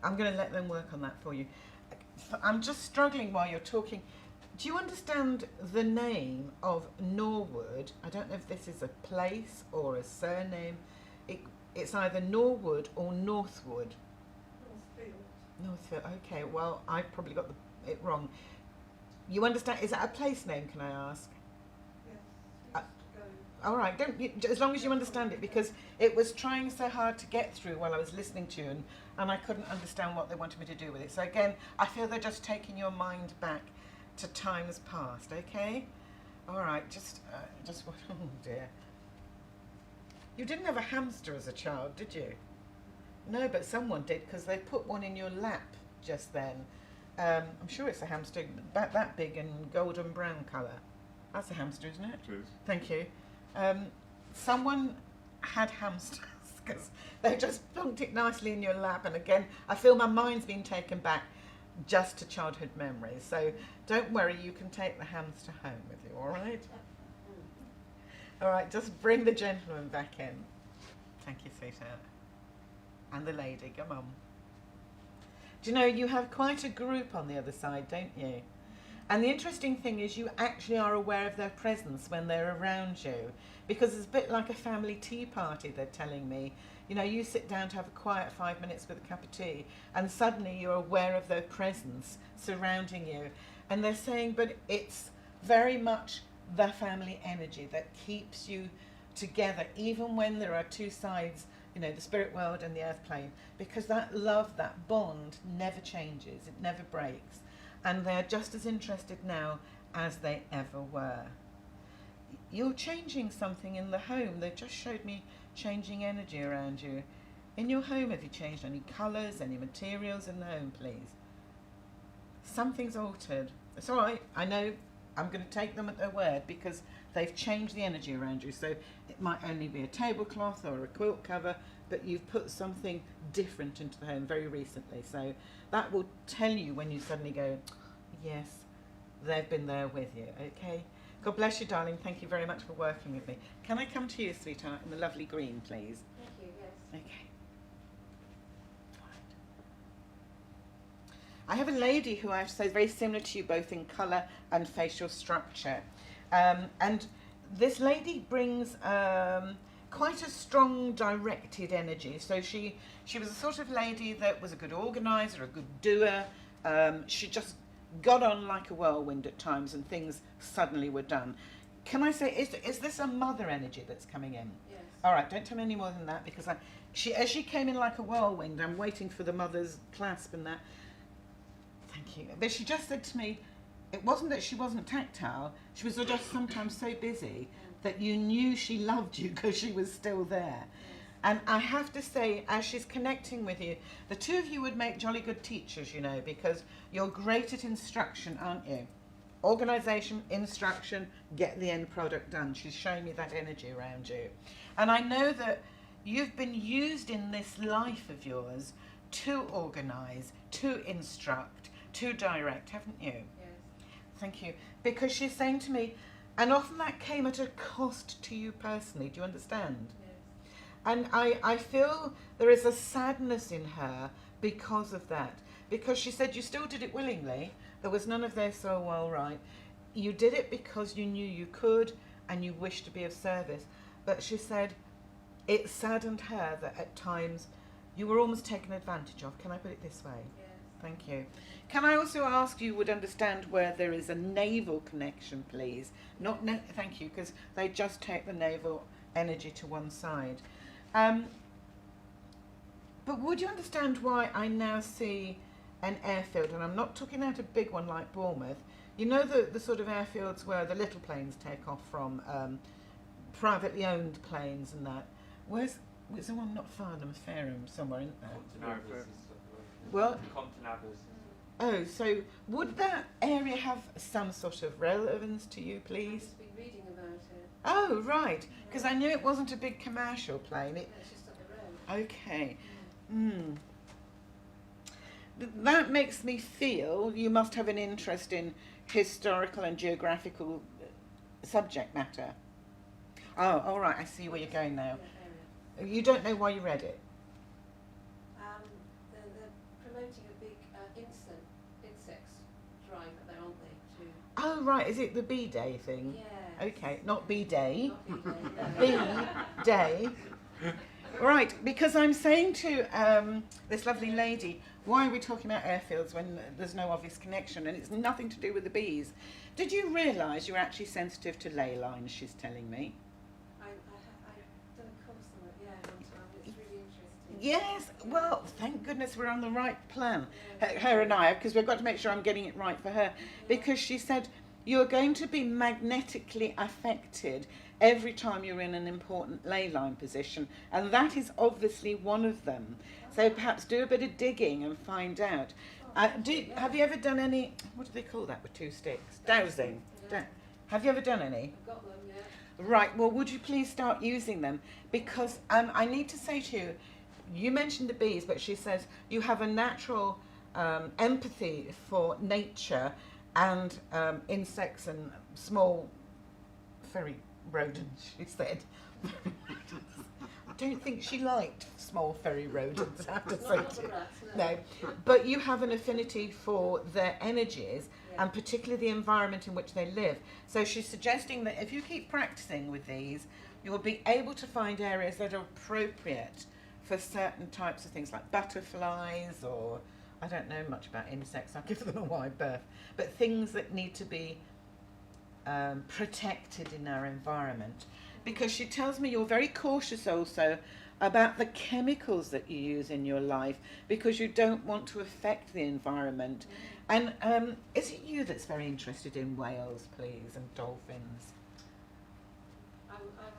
I'm going to let them work on that for you. I'm just struggling while you're talking. Do you understand the name of Norwood? I don't know if this is a place or a surname. It's either Norwood or Northwood. Northfield, okay, well, I probably got it wrong. You understand, is that a place name, can I ask? Yes, we used to go. All right, as long as you understand it, because it was trying so hard to get through while I was listening to you, and I couldn't understand what they wanted me to do with it. So again, I feel they're just taking your mind back to times past, okay? All right, just oh dear. You didn't have a hamster as a child, did you? No, but someone did, because they put one in your lap just then. I'm sure it's a hamster, about that big and golden brown colour. That's a hamster, isn't it? It is. Thank you. Someone had hamsters, because they just plunked it nicely in your lap. And again, I feel my mind's been taken back just to childhood memories. So don't worry, you can take the hamster home with you, all right? All right, just bring the gentleman back in. Thank you, sweetheart. And the lady, come on. Do you know, you have quite a group on the other side, don't you? And the interesting thing is you actually are aware of their presence when they're around you, because it's a bit like a family tea party, they're telling me. You know, you sit down to have a quiet 5 minutes with a cup of tea, and suddenly you're aware of their presence surrounding you. And they're saying, but it's very much the family energy that keeps you together, even when there are two sides, you know, the spirit world and the earth plane, because that love, that bond never changes, it never breaks. And they're just as interested now as they ever were. you're changing something in the home. They just showed me changing energy around you. In your home, have you changed any colours, any materials in the home, please? Something's altered. It's all right. I know I'm going to take them at their word because they've changed the energy around you. So it might only be a tablecloth or a quilt cover, but you've put something different into the home very recently. So that will tell you when you suddenly go, yes, they've been there with you, okay? God bless you, darling. Thank you very much for working with me. Can I come to you, sweetheart, in the lovely green, please? Thank you, yes. Okay. I have a lady who I have to say is very similar to you both in colour and facial structure. And this lady brings quite a strong directed energy. So she was a sort of lady that was a good organiser, a good doer. She just got on like a whirlwind at times and things suddenly were done. Can I say, is this a mother energy that's coming in? Yes. All right, don't tell me any more than that because as she came in like a whirlwind, I'm waiting for the mother's clasp and that. Thank you. But she just said to me, it wasn't that she wasn't tactile, she was just sometimes so busy that you knew she loved you because she was still there. And I have to say, as she's connecting with you, the two of you would make jolly good teachers, you know, because you're great at instruction, aren't you? Organisation, instruction, get the end product done. She's showing me that energy around you. And I know that you've been used in this life of yours to organise, to instruct, to direct, haven't you? Yes. Thank you. Because she's saying to me, and often that came at a cost to you personally, do you understand? Yes. And I feel there is a sadness in her because of that. Because she said you still did it willingly. There was none of this, oh, well, right. You did it because you knew you could and you wished to be of service. But she said it saddened her that at times you were almost taken advantage of. Can I put it this way? Yes. Thank you. Can I also ask you would understand where there is a naval connection, please? Not thank you, because they just take the naval energy to one side. But would you understand why I now see an airfield, and I'm not talking out a big one like Bournemouth. You know the sort of airfields where the little planes take off from, privately owned planes and that. Where's the one not far, the Fairham somewhere, isn't there? What? Oh, so would that area have some sort of relevance to you, I've please? just been reading about it. Oh, right, because I knew it wasn't a big commercial plane. It's just up the road. Okay. That makes me feel you must have an interest in historical and geographical subject matter. Oh, all right, I see where you're going now. That area. You don't know why you read it? They're promoting a big insects drive there, aren't they? Oh, right, is it the B-Day thing? Yeah. Okay, not B-Day. Not B-Day, no. B-Day. Right, because I'm saying to this lovely lady, why are we talking about airfields when there's no obvious connection? And it's nothing to do with the bees. Did you realise you're actually sensitive to ley lines, she's telling me? I've done a course on it, yeah, one time. It's really interesting. Yes, well, thank goodness we're on the right plan, Yeah. her and I, because we've got to make sure I'm getting it right for her. Because she said, you're going to be magnetically affected every time you're in an important ley line position, and that is obviously one of them. So perhaps do a bit of digging and find out. Have you ever done any, what do they call that with two sticks? Dowsing. Yeah. Have you ever done any? I've got them, yeah. Right, well, would you please start using them? Because I need to say to you, you mentioned the bees, but she says you have a natural empathy for nature and insects and small furry rodents, she said. I don't think she liked small furry rodents, I have to say Not to the you. rats, No, but you have an affinity for their energies Yeah. and particularly the environment in which they live. So she's suggesting that if you keep practicing with these, you'll be able to find areas that are appropriate for certain types of things like butterflies, or I don't know much about insects, I'll give them a wide berth, but things that need to be protected in our environment. Because she tells me you're very cautious also about the chemicals that you use in your life because you don't want to affect the environment. And is it you that's very interested in whales, please, and dolphins?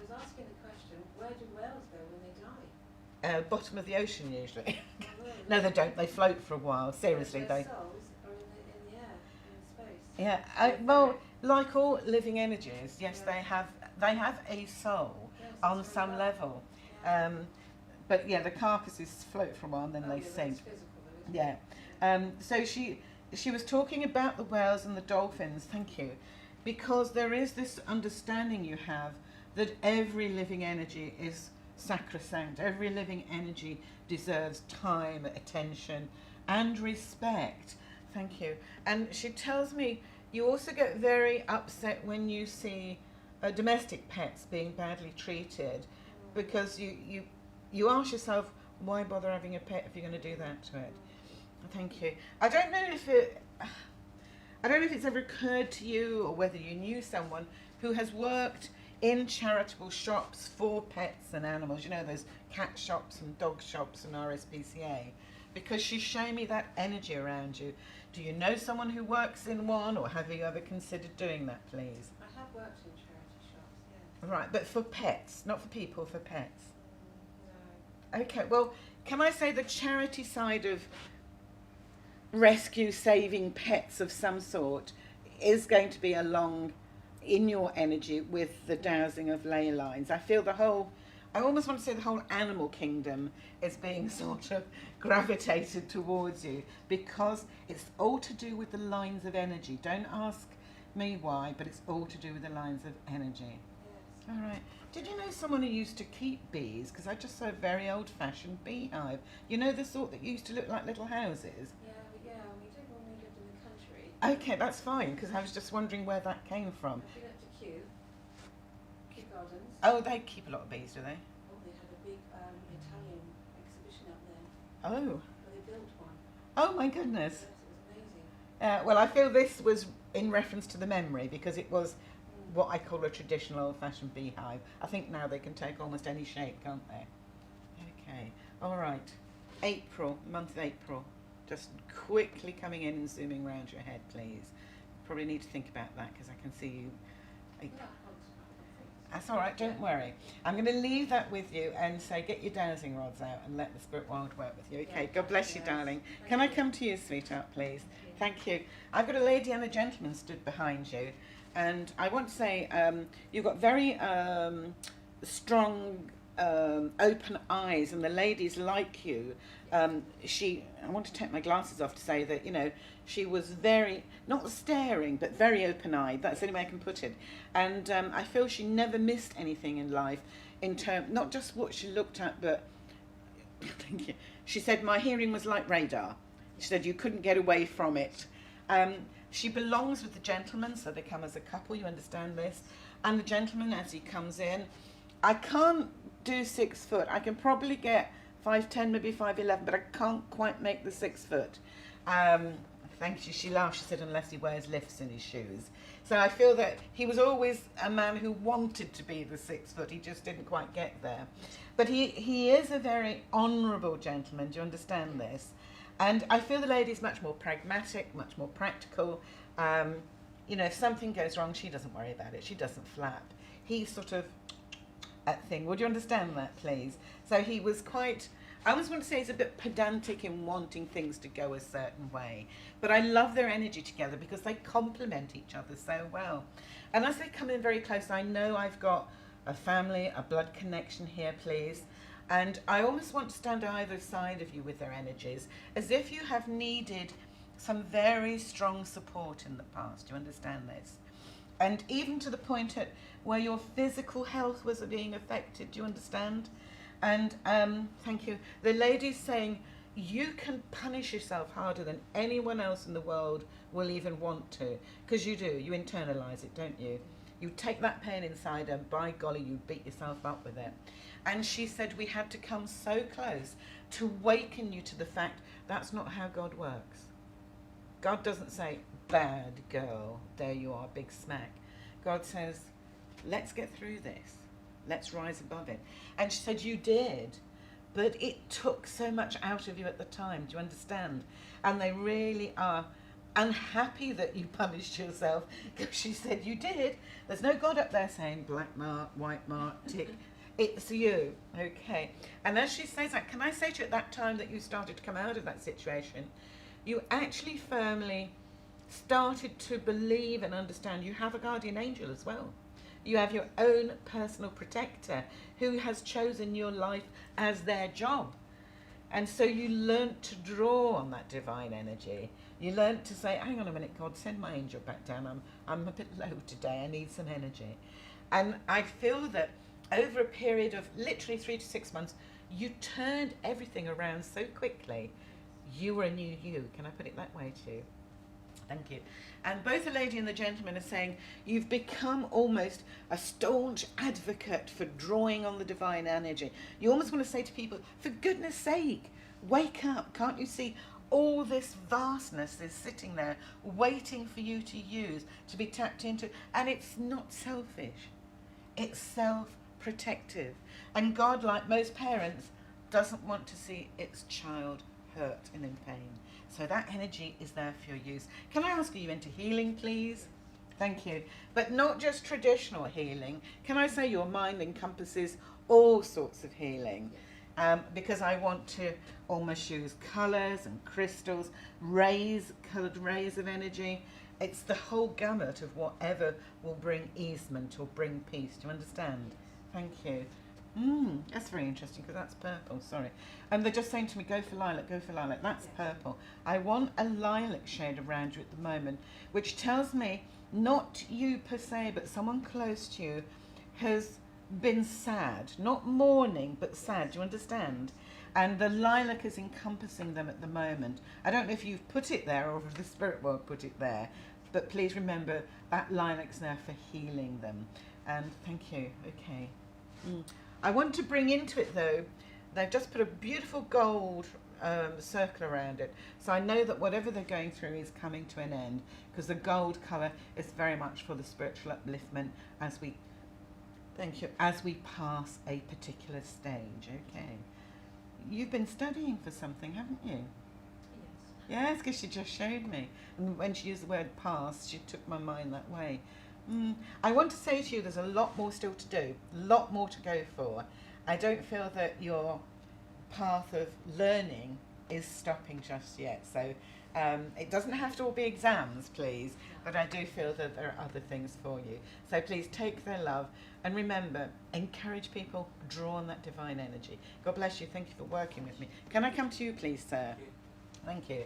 was asking the question, where do whales go when they die? Bottom of the ocean usually. Well, No, they don't. They float for a while. Seriously, their they. souls are in the air, in space. Yeah. They're Well, etheric. like all living energies, yes, Yeah. they have a soul Yes, on that's some very well. level. Yeah. But yeah, the carcasses float for a while and then Oh, they yeah, but sink. it's physical though, isn't Yeah. it? So she was talking about the whales and the dolphins. Thank you, because there is this understanding you have that every living energy is sacrosanct. Every living energy deserves time, attention, and respect. Thank you. And she tells me you also get very upset when you see domestic pets being badly treated, because you ask yourself, why bother having a pet if you're going to do that to it? Thank you. I don't know if it's ever occurred to you, or whether you knew someone who has worked in charitable shops for pets and animals. You know, those cat shops and dog shops and RSPCA. Because she's showing me that energy around you. Do you know someone who works in one, or have you ever considered doing that, please? I have worked in charity shops, yes. Right, but for pets, not for people, for pets. No. Okay, well, can I say the charity side of rescue, saving pets of some sort is going to be along in your energy with the dowsing of ley lines. I feel I almost want to say the whole animal kingdom is being sort of gravitated towards you, because it's all to do with the lines of energy. Don't ask me why, but it's all to do with the lines of energy. Yes. All right. Did you know someone who used to keep bees? Because I just saw a very old-fashioned beehive. You know, the sort that used to look like little houses? Yeah, we did when we lived in the country. Okay, that's fine, because I was just wondering where that came from. I've been up to Kew Gardens. Oh, they keep a lot of bees, do they? Oh, they had a big Italian exhibition up there. Oh. Where they built one. Oh, my goodness. Yes, it was amazing. Well, I feel this was in reference to the memory, because it was what I call a traditional old-fashioned beehive. I think now they can take almost any shape, can't they? Okay. All right. April, month of April. Just quickly coming in and zooming round your head, please. Probably need to think about that, because I can see you. Yeah, I That's all right, don't worry. I'm going to leave that with you and say get your dowsing rods out and let the spirit world work with you. Okay, Yeah, God bless you, yes. darling. Thank Can I you. come to you, sweetheart, please? Thank you. I've got a lady and a gentleman stood behind you, and I want to say you've got very strong, open eyes, and the lady's like you. I want to take my glasses off to say that, you know, she was very, not staring, but very open-eyed. That's the only way I can put it. And I feel she never missed anything in life, not just what she looked at, but thank you. She said, my hearing was like radar. She said, you couldn't get away from it. She belongs with the gentleman, so they come as a couple, you understand this. And the gentleman, as he comes in, I can't do 6 foot. I can probably get 5'10", maybe 5'11", but I can't quite make the 6 foot. Thank you. She laughed. She said, unless he wears lifts in his shoes. So I feel that he was always a man who wanted to be the 6 foot. He just didn't quite get there. But he is a very honourable gentleman. Do you understand this? And I feel the lady's much more pragmatic, much more practical. You know, if something goes wrong, she doesn't worry about it. She doesn't flap. He's sort of that thing. Would you understand that, please? So he was quite, I always want to say he's a bit pedantic in wanting things to go a certain way. But I love their energy together because they complement each other so well. And as they come in very close, I know I've got a family, a blood connection here, please. And I almost want to stand either side of you with their energies, as if you have needed some very strong support in the past. Do you understand this? And even to the point at where your physical health was being affected. Do you understand? And thank you. The lady's saying you can punish yourself harder than anyone else in the world will even want to, because you do. You internalize it, don't you? You take that pain inside and by golly, you beat yourself up with it. And she said we had to come so close to waken you to the fact that's not how God works. God doesn't say, bad girl, there you are, big smack. God says, let's get through this. Let's rise above it. And she said, you did, but it took so much out of you at the time. Do you understand? And they really are unhappy that you punished yourself, because she said you did. There's no God up there saying black mark, white mark, tick. It's you, okay. And as she says that, can I say to you at that time that you started to come out of that situation, you actually firmly started to believe and understand you have a guardian angel as well. You have your own personal protector who has chosen your life as their job. And so you learnt to draw on that divine energy. You learnt to say, hang on a minute, God, send my angel back down. I'm a bit low today. I need some energy. And I feel that over a period of literally 3 to 6 months, you turned everything around so quickly. You were a new you. Can I put it that way too? Thank you. And both the lady and the gentleman are saying you've become almost a staunch advocate for drawing on the divine energy. You almost want to say to people, for goodness sake, wake up. Can't you see all this vastness is sitting there waiting for you to use, to be tapped into? And it's not selfish. It's self-protective. And God, like most parents, doesn't want to see its child hurt and in pain. So that energy is there for your use. Can I ask you into healing, please? Thank you. But not just traditional healing. Can I say your mind encompasses all sorts of healing? Because I want to almost use colours and crystals, rays, coloured rays of energy. It's the whole gamut of whatever will bring easement or bring peace. Do you understand? Thank you. That's very interesting because that's purple, sorry. And they're just saying to me, go for lilac, go for lilac. That's purple. I want a lilac shade around you at the moment, which tells me not you per se, but someone close to you has been sad. Not mourning, but sad. Do you understand? And the lilac is encompassing them at the moment. I don't know if you've put it there or if the spirit world put it there, but please remember that lilac's there for healing them. And thank you. Okay. I want to bring into it though, they've just put a beautiful gold circle around it. So I know that whatever they're going through is coming to an end, because the gold colour is very much for the spiritual upliftment as we, thank you, as we pass a particular stage. Okay. You've been studying for something, haven't you? Yes, because she just showed me. And when she used the word pass, she took my mind that way. I want to say to you there's a lot more still to do, a lot more to go for. I don't feel that your path of learning is stopping just yet. So it doesn't have to all be exams, please, but I do feel that there are other things for you. So please take their love and remember, encourage people, draw on that divine energy. God bless you. Thank you for working with me. Can I come to you, please, sir? Thank you.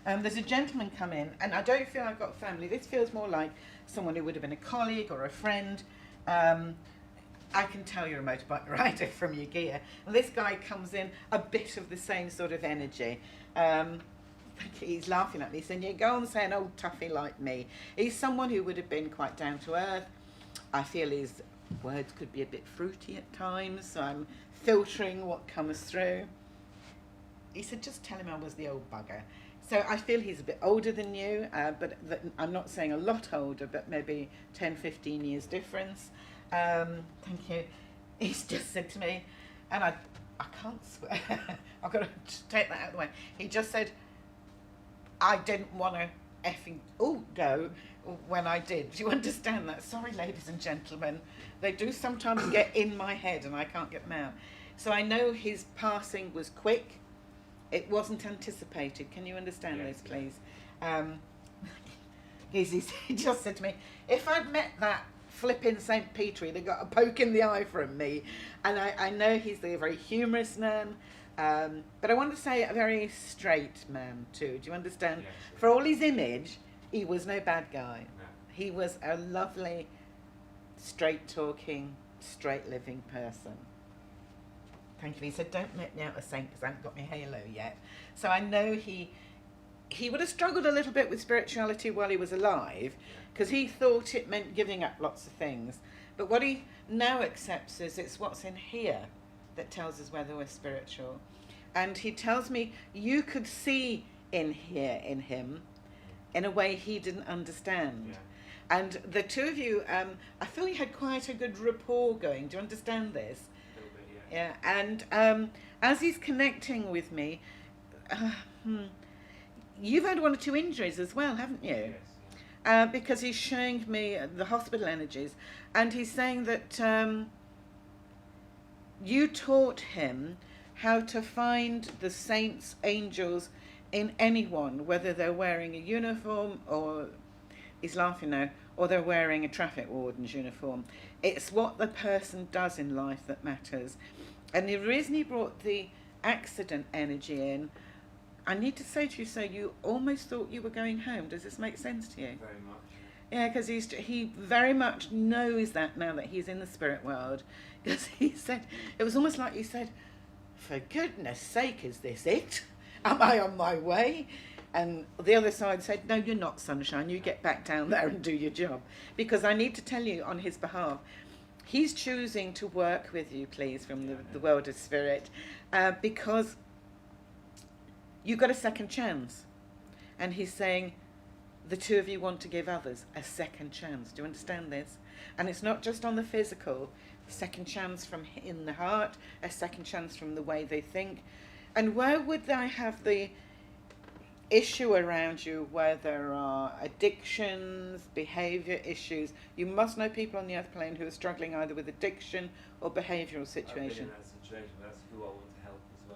There's a gentleman come in, and I don't feel I've got family. This feels more like someone who would have been a colleague or a friend. I can tell you're a motorbike rider from your gear. And this guy comes in a bit of the same sort of energy. He's laughing at me, saying, you go on saying old toughie like me. He's someone who would have been quite down to earth. I feel his words could be a bit fruity at times, so I'm filtering what comes through. He said, just tell him I was the old bugger. So I feel he's a bit older than you, but I'm not saying a lot older, but maybe 10, 15 years difference. Thank you. He's just said to me, and I can't swear, I've got to take that out of the way. He just said, I didn't want to effing go when I did. Do you understand that? Sorry, ladies and gentlemen. They do sometimes get in my head and I can't get them out. So I know his passing was quick. It wasn't anticipated. Can you understand this, please? He just said to me, if I'd met that flipping St. Peter, he'd have got a poke in the eye from me. And I know he's a very humorous man, but I want to say a very straight man too. Do you understand? Yes. For all his image, he was no bad guy. No. He was a lovely, straight-talking, straight-living person. Thank you. He said, don't make me out a saint because I haven't got my halo yet. So I know he would have struggled a little bit with spirituality while he was alive, because he thought it meant giving up lots of things. But what he now accepts is it's what's in here that tells us whether we're spiritual. And he tells me you could see in here in him in a way he didn't understand. Yeah. And the two of you, I feel you had quite a good rapport going. Do you understand this? A little bit, yeah. Yeah, and as he's connecting with me, you've had one or two injuries as well, haven't you? Yes. Because he's showing me the hospital energies, and he's saying that you taught him how to find the saints, angels in anyone, whether they're wearing a uniform or, he's laughing now, or they're wearing a traffic warden's uniform. It's what the person does in life that matters. And the reason he brought the accident energy in, I need to say to you, sir, you almost thought you were going home. Does this make sense to you? Very much. Yeah, because he very much knows that now that he's in the spirit world. Because he said, it was almost like he said, for goodness sake, is this it? Am I on my way? And the other side said, no, you're not, sunshine. You get back down there and do your job. Because I need to tell you on his behalf, he's choosing to work with you, please, from the world of spirit, because you got a second chance. And he's saying, the two of you want to give others a second chance. Do you understand this? And it's not just on the physical, a second chance from in the heart, a second chance from the way they think. And where would I have the issue around you where there are addictions, behaviour issues? You must know people on the earth plane who are struggling either with addiction or behavioural I've situation. been in that situation. That's who I want to help as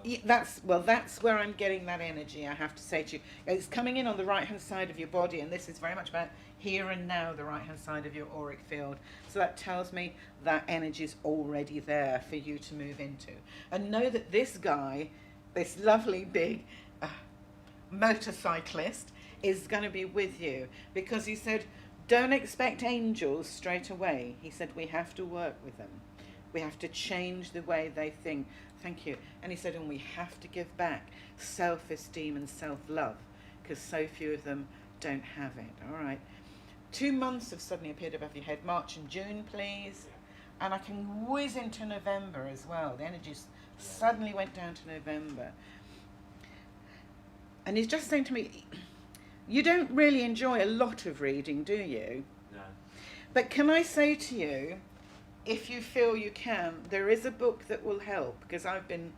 well. Yeah, that's where I'm getting that energy, I have to say to you. It's coming in on the right hand side of your body, and this is very much about here and now, the right hand side of your auric field. So that tells me that energy is already there for you to move into. And know that this guy, this lovely big motorcyclist, is going to be with you, because he said, don't expect angels straight away. He said, we have to work with them. We have to change the way they think. Thank you. And he said, and we have to give back self-esteem and self-love, because so few of them don't have it. All right. 2 months have suddenly appeared above your head. March and June, please. And I can whiz into November as well. The energy suddenly went down to November. And he's just saying to me, you don't really enjoy a lot of reading, do you? No. But can I say to you, if you feel you can, there is a book that will help, because I've been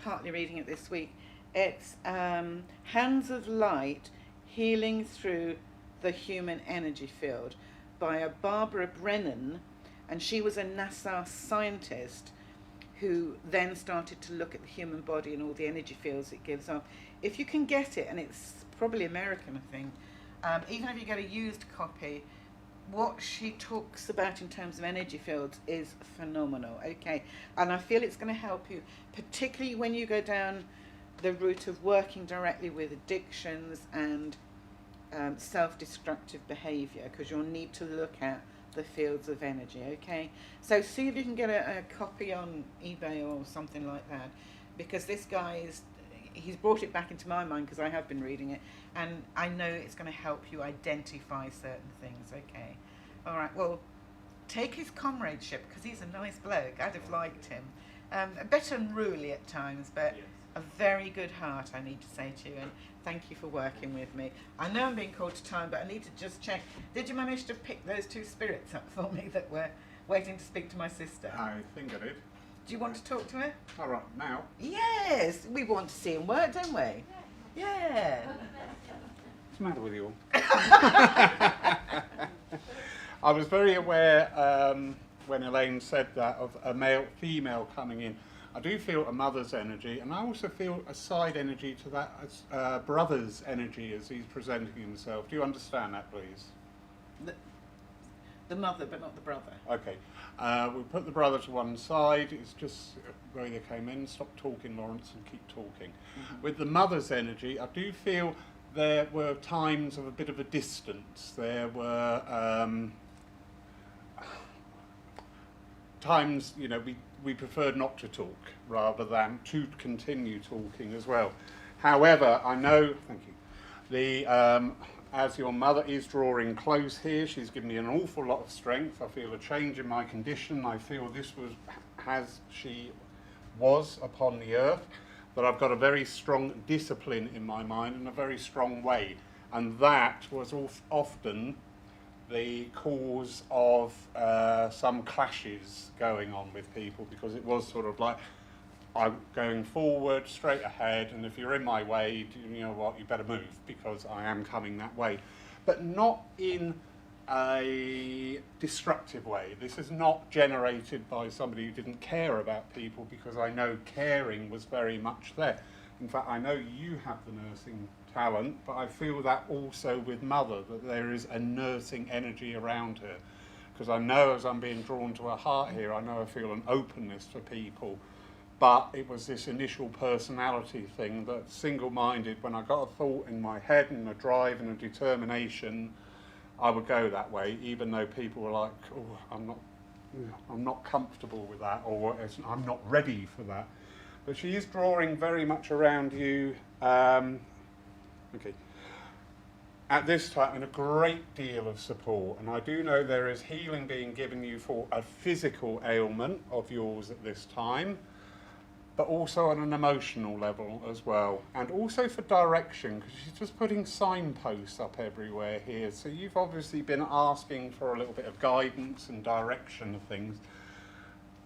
partly reading it this week. It's Hands of Light, Healing Through the Human Energy Field by a Barbara Brennan, and she was a NASA scientist who then started to look at the human body and all the energy fields it gives off. If you can get it, and it's probably American, I think, even if you get a used copy, what she talks about in terms of energy fields is phenomenal, okay? And I feel it's going to help you, particularly when you go down the route of working directly with addictions and self-destructive behaviour, because you'll need to look at the fields of energy, okay? So see if you can get a copy on eBay or something like that, because this guy he's brought it back into my mind, because I have been reading it, and I know it's going to help you identify certain things, okay? All right, well, take his comradeship, because he's a nice bloke. I'd have liked him. A bit unruly at times, but Yes. a very good heart, I need to say to you, and thank you for working with me. I know I'm being called to time, but I need to just check. Did you manage to pick those two spirits up for me that were waiting to speak to my sister? I think I did. Do you want to talk to her? All right, now. Yes, we want to see him work, don't we? Yeah. What's the matter with you all? I was very aware when Elaine said that of a male-female coming in. I do feel a mother's energy, and I also feel a side energy to that brother's energy as he's presenting himself. Do you understand that, please? The mother, but not the brother. Okay. We'll put the brother to one side. It's just the way they came in. Stop talking, Lawrence, and keep talking. Mm-hmm. With the mother's energy, I do feel there were times of a bit of a distance. There were times, you know, we preferred not to talk rather than to continue talking as well. However, I know, thank you, as your mother is drawing close here, she's given me an awful lot of strength. I feel a change in my condition. I feel this was as she was upon the earth, that I've got a very strong discipline in my mind and a very strong way. And that was often the cause of some clashes going on with people, because it was sort of like, I'm going forward, straight ahead, and if you're in my way, you know what, you better move, because I am coming that way. But not in a destructive way. This is not generated by somebody who didn't care about people, because I know caring was very much there. In fact, I know you have the nursing talent, but I feel that also with Mother, that there is a nursing energy around her. Because I know as I'm being drawn to her heart here, I know I feel an openness for people. But it was this initial personality thing that single-minded, when I got a thought in my head and a drive and a determination, I would go that way, even though people were like, oh, I'm not comfortable with that, or I'm not ready for that. But she is drawing very much around you, okay, at this time, in a great deal of support. And I do know there is healing being given you for a physical ailment of yours at this time, but also on an emotional level as well, and also for direction, because she's just putting signposts up everywhere here. So you've obviously been asking for a little bit of guidance and direction of things.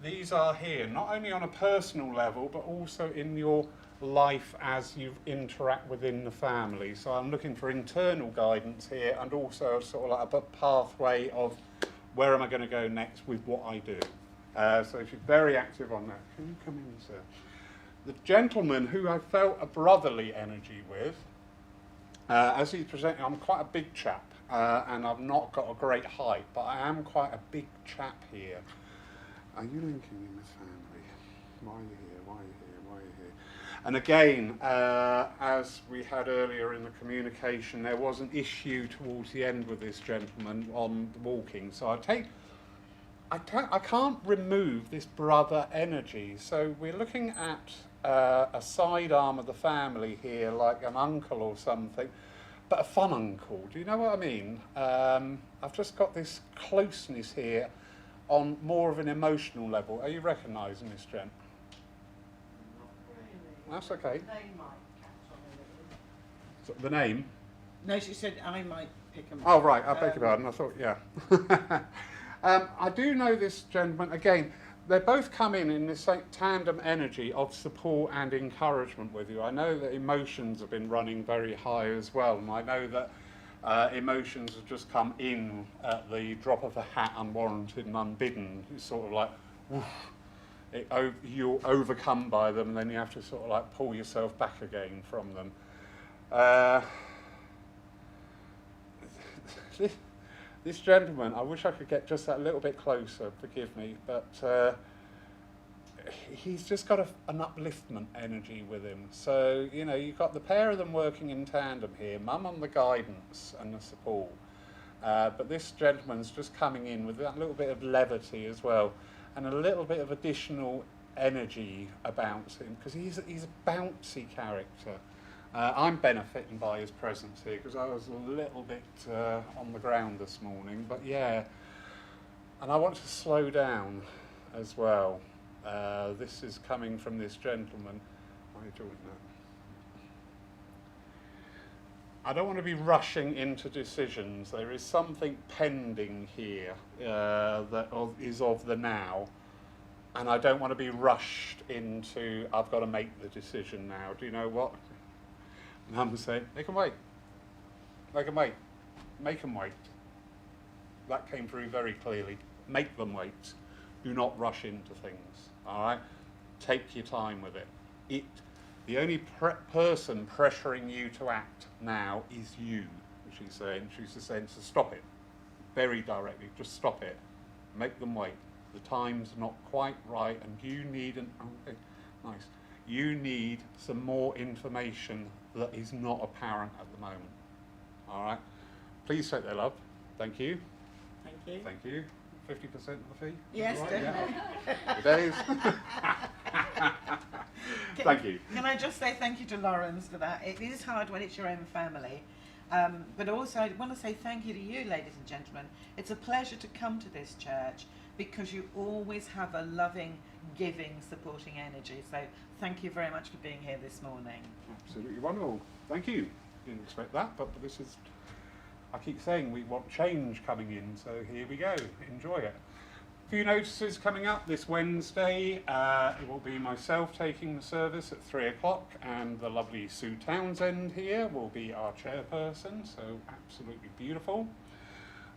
These are here, not only on a personal level, but also in your life as you interact within the family. So I'm looking for internal guidance here, and also sort of like a pathway of where am I going to go next with what I do. So she's very active on that. Can you come in, sir? The gentleman who I felt a brotherly energy with, as he's presenting, I'm quite a big chap, and I've not got a great height, but I am quite a big chap here. Are you linking in this family? Why are you here? Why are you here? Why are you here? And again, as we had earlier in the communication, there was an issue towards the end with this gentleman on the walking. So I can't remove this brother energy. So we're looking at a side arm of the family here, like an uncle or something, but a fun uncle. Do you know what I mean? I've just got this closeness here on more of an emotional level. Are you recognising this, Jen? Not really. That's okay. They might catch on a little. So the name? No, she said I might pick them. Oh, right, I beg your pardon, I thought, yeah. I do know this gentleman, again, they both come in this tandem energy of support and encouragement with you. I know that emotions have been running very high as well, and I know that emotions have just come in at the drop of a hat, unwarranted and unbidden. It's sort of like, woof, you're overcome by them, and then you have to sort of like pull yourself back again from them. This gentleman, I wish I could get just that little bit closer, forgive me, but he's just got an upliftment energy with him. So, you know, you've got the pair of them working in tandem here, Mum on the guidance and the support. But this gentleman's just coming in with that little bit of levity as well, and a little bit of additional energy about him, because he's a bouncy character. I'm benefiting by his presence here because I was a little bit on the ground this morning, but yeah, and I want to slow down as well. This is coming from this gentleman. Why are you doing that? I don't want to be rushing into decisions. There is something pending here that is of the now, and I don't want to be rushed into, I've got to make the decision now. Do you know what? Mum said, they can wait. They can wait. Make them wait. That came through very clearly. Make them wait. Do not rush into things. All right? Take your time with it. The only person pressuring you to act now is you, she's saying. She's just saying, so stop it. Very directly. Just stop it. Make them wait. The time's not quite right, and you need okay, nice. You need some more information that is not apparent at the moment. All right? Please take their love. Thank you. Thank you. Thank you. 50% of the fee? Yes, Right, definitely. yeah. It is. Thank you. Can I just say thank you to Lawrence for that? It is hard when it's your own family. But also I want to say thank you to you, ladies and gentlemen. It's a pleasure to come to this church because you always have a loving, giving, supporting energy. So thank you very much for being here this morning. Absolutely wonderful. Thank you. Didn't expect that, but this is, I keep saying we want change coming in, so here we go. Enjoy it. Few notices coming up this Wednesday. It will be myself taking the service at 3 o'clock, and the lovely Sue Townsend here will be our chairperson, so absolutely beautiful.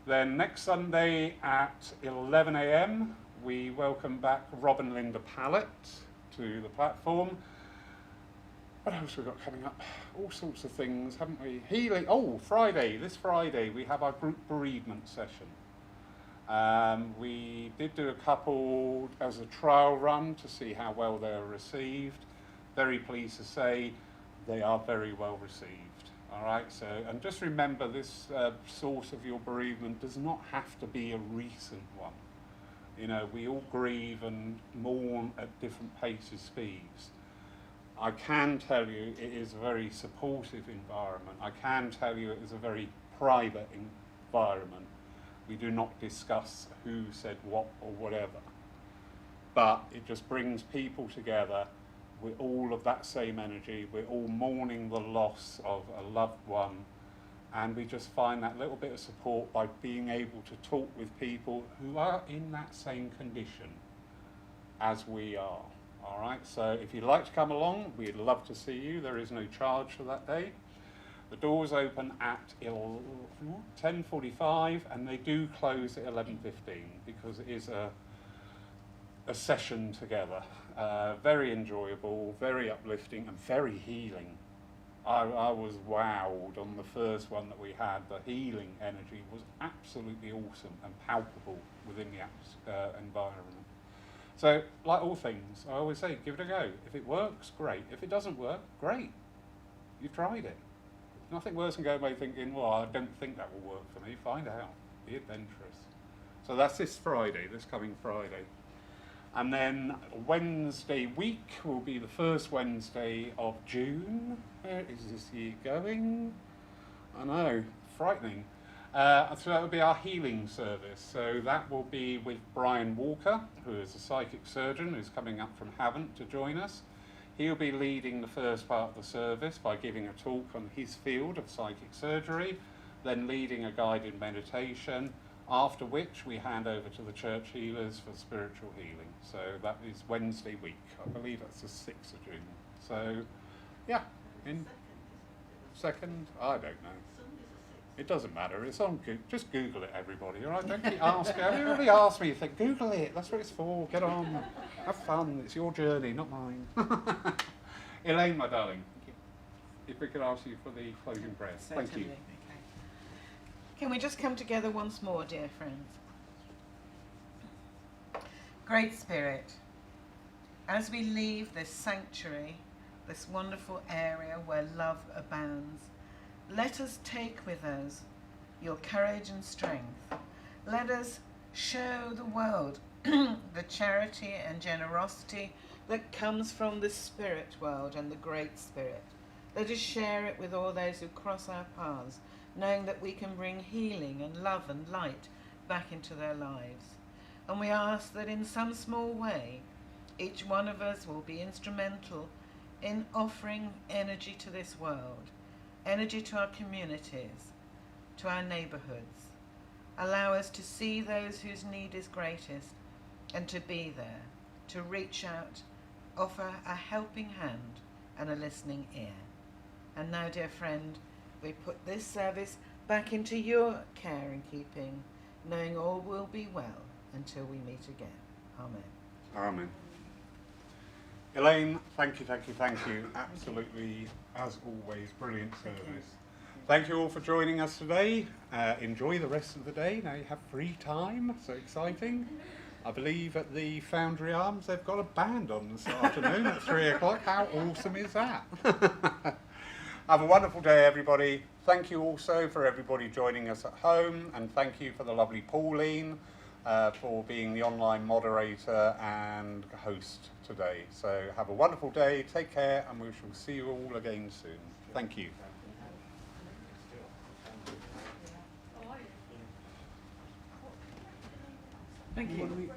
Then next Sunday at 11 a.m. we welcome back Rob and Linda Pallett to the platform. What else have we got coming up? All sorts of things, haven't we? Healing. Oh, this Friday, we have our group bereavement session. We did do a couple as a trial run to see how well they were received. Very pleased to say they are very well received. All right, so, and just remember this source of your bereavement does not have to be a recent one. You know, we all grieve and mourn at different paces, speeds. I can tell you it is a very supportive environment. I can tell you it is a very private environment. We do not discuss who said what or whatever. But it just brings people together with all of that same energy. We're all mourning the loss of a loved one. And we just find that little bit of support by being able to talk with people who are in that same condition as we are. All right, so if you'd like to come along, we'd love to see you. There is no charge for that day. The doors open at 10:45 and they do close at 11:15 because it is a session together. Very enjoyable, very uplifting and very healing. I was wowed on the first one that we had. The healing energy was absolutely awesome and palpable within the environment. So, like all things, I always say, give it a go. If it works, great. If it doesn't work, great. You've tried it. Nothing worse than going away thinking, well, I don't think that will work for me. Find out. Be adventurous. So that's this coming Friday. And then Wednesday week will be the first Wednesday of June. Where is this year going? I know, frightening. So that will be our healing service. So that will be with Brian Walker, who is a psychic surgeon who's coming up from Havant to join us. He'll be leading the first part of the service by giving a talk on his field of psychic surgery, then leading a guided meditation, after which we hand over to the church healers for spiritual healing. So that is Wednesday week. I believe that's the 6th of June. So, yeah. Second? I don't know. It doesn't matter. It's on Google. Just Google it, everybody. All right? Don't keep asking. Everybody asks me, you think, Google it. That's what it's for. Get on. Have fun. It's your journey, not mine. Elaine, my darling, if we could ask you for the closing prayer. Thank you. Okay. Can we just come together once more, dear friends? Great Spirit, as we leave this sanctuary, this wonderful area where love abounds, let us take with us your courage and strength. Let us show the world the charity and generosity that comes from the spirit world and the Great Spirit. Let us share it with all those who cross our paths, knowing that we can bring healing and love and light back into their lives. And we ask that in some small way, each one of us will be instrumental in offering energy to this world, energy to our communities, to our neighbourhoods. Allow us to see those whose need is greatest and to be there, to reach out, offer a helping hand and a listening ear. And now, dear friend, we put this service back into your care and keeping, knowing all will be well until we meet again. Amen. Amen. Elaine, thank you. Absolutely, as always, brilliant service. Thank you all for joining us today. Enjoy the rest of the day. Now you have free time, so exciting. I believe at the Foundry Arms they've got a band on this afternoon at 3 o'clock. How awesome is that? Have a wonderful day, everybody. Thank you also for everybody joining us at home, and thank you for the lovely Pauline for being the online moderator and host today. So have a wonderful day, take care, and we shall see you all again soon. Thank you. Thank you.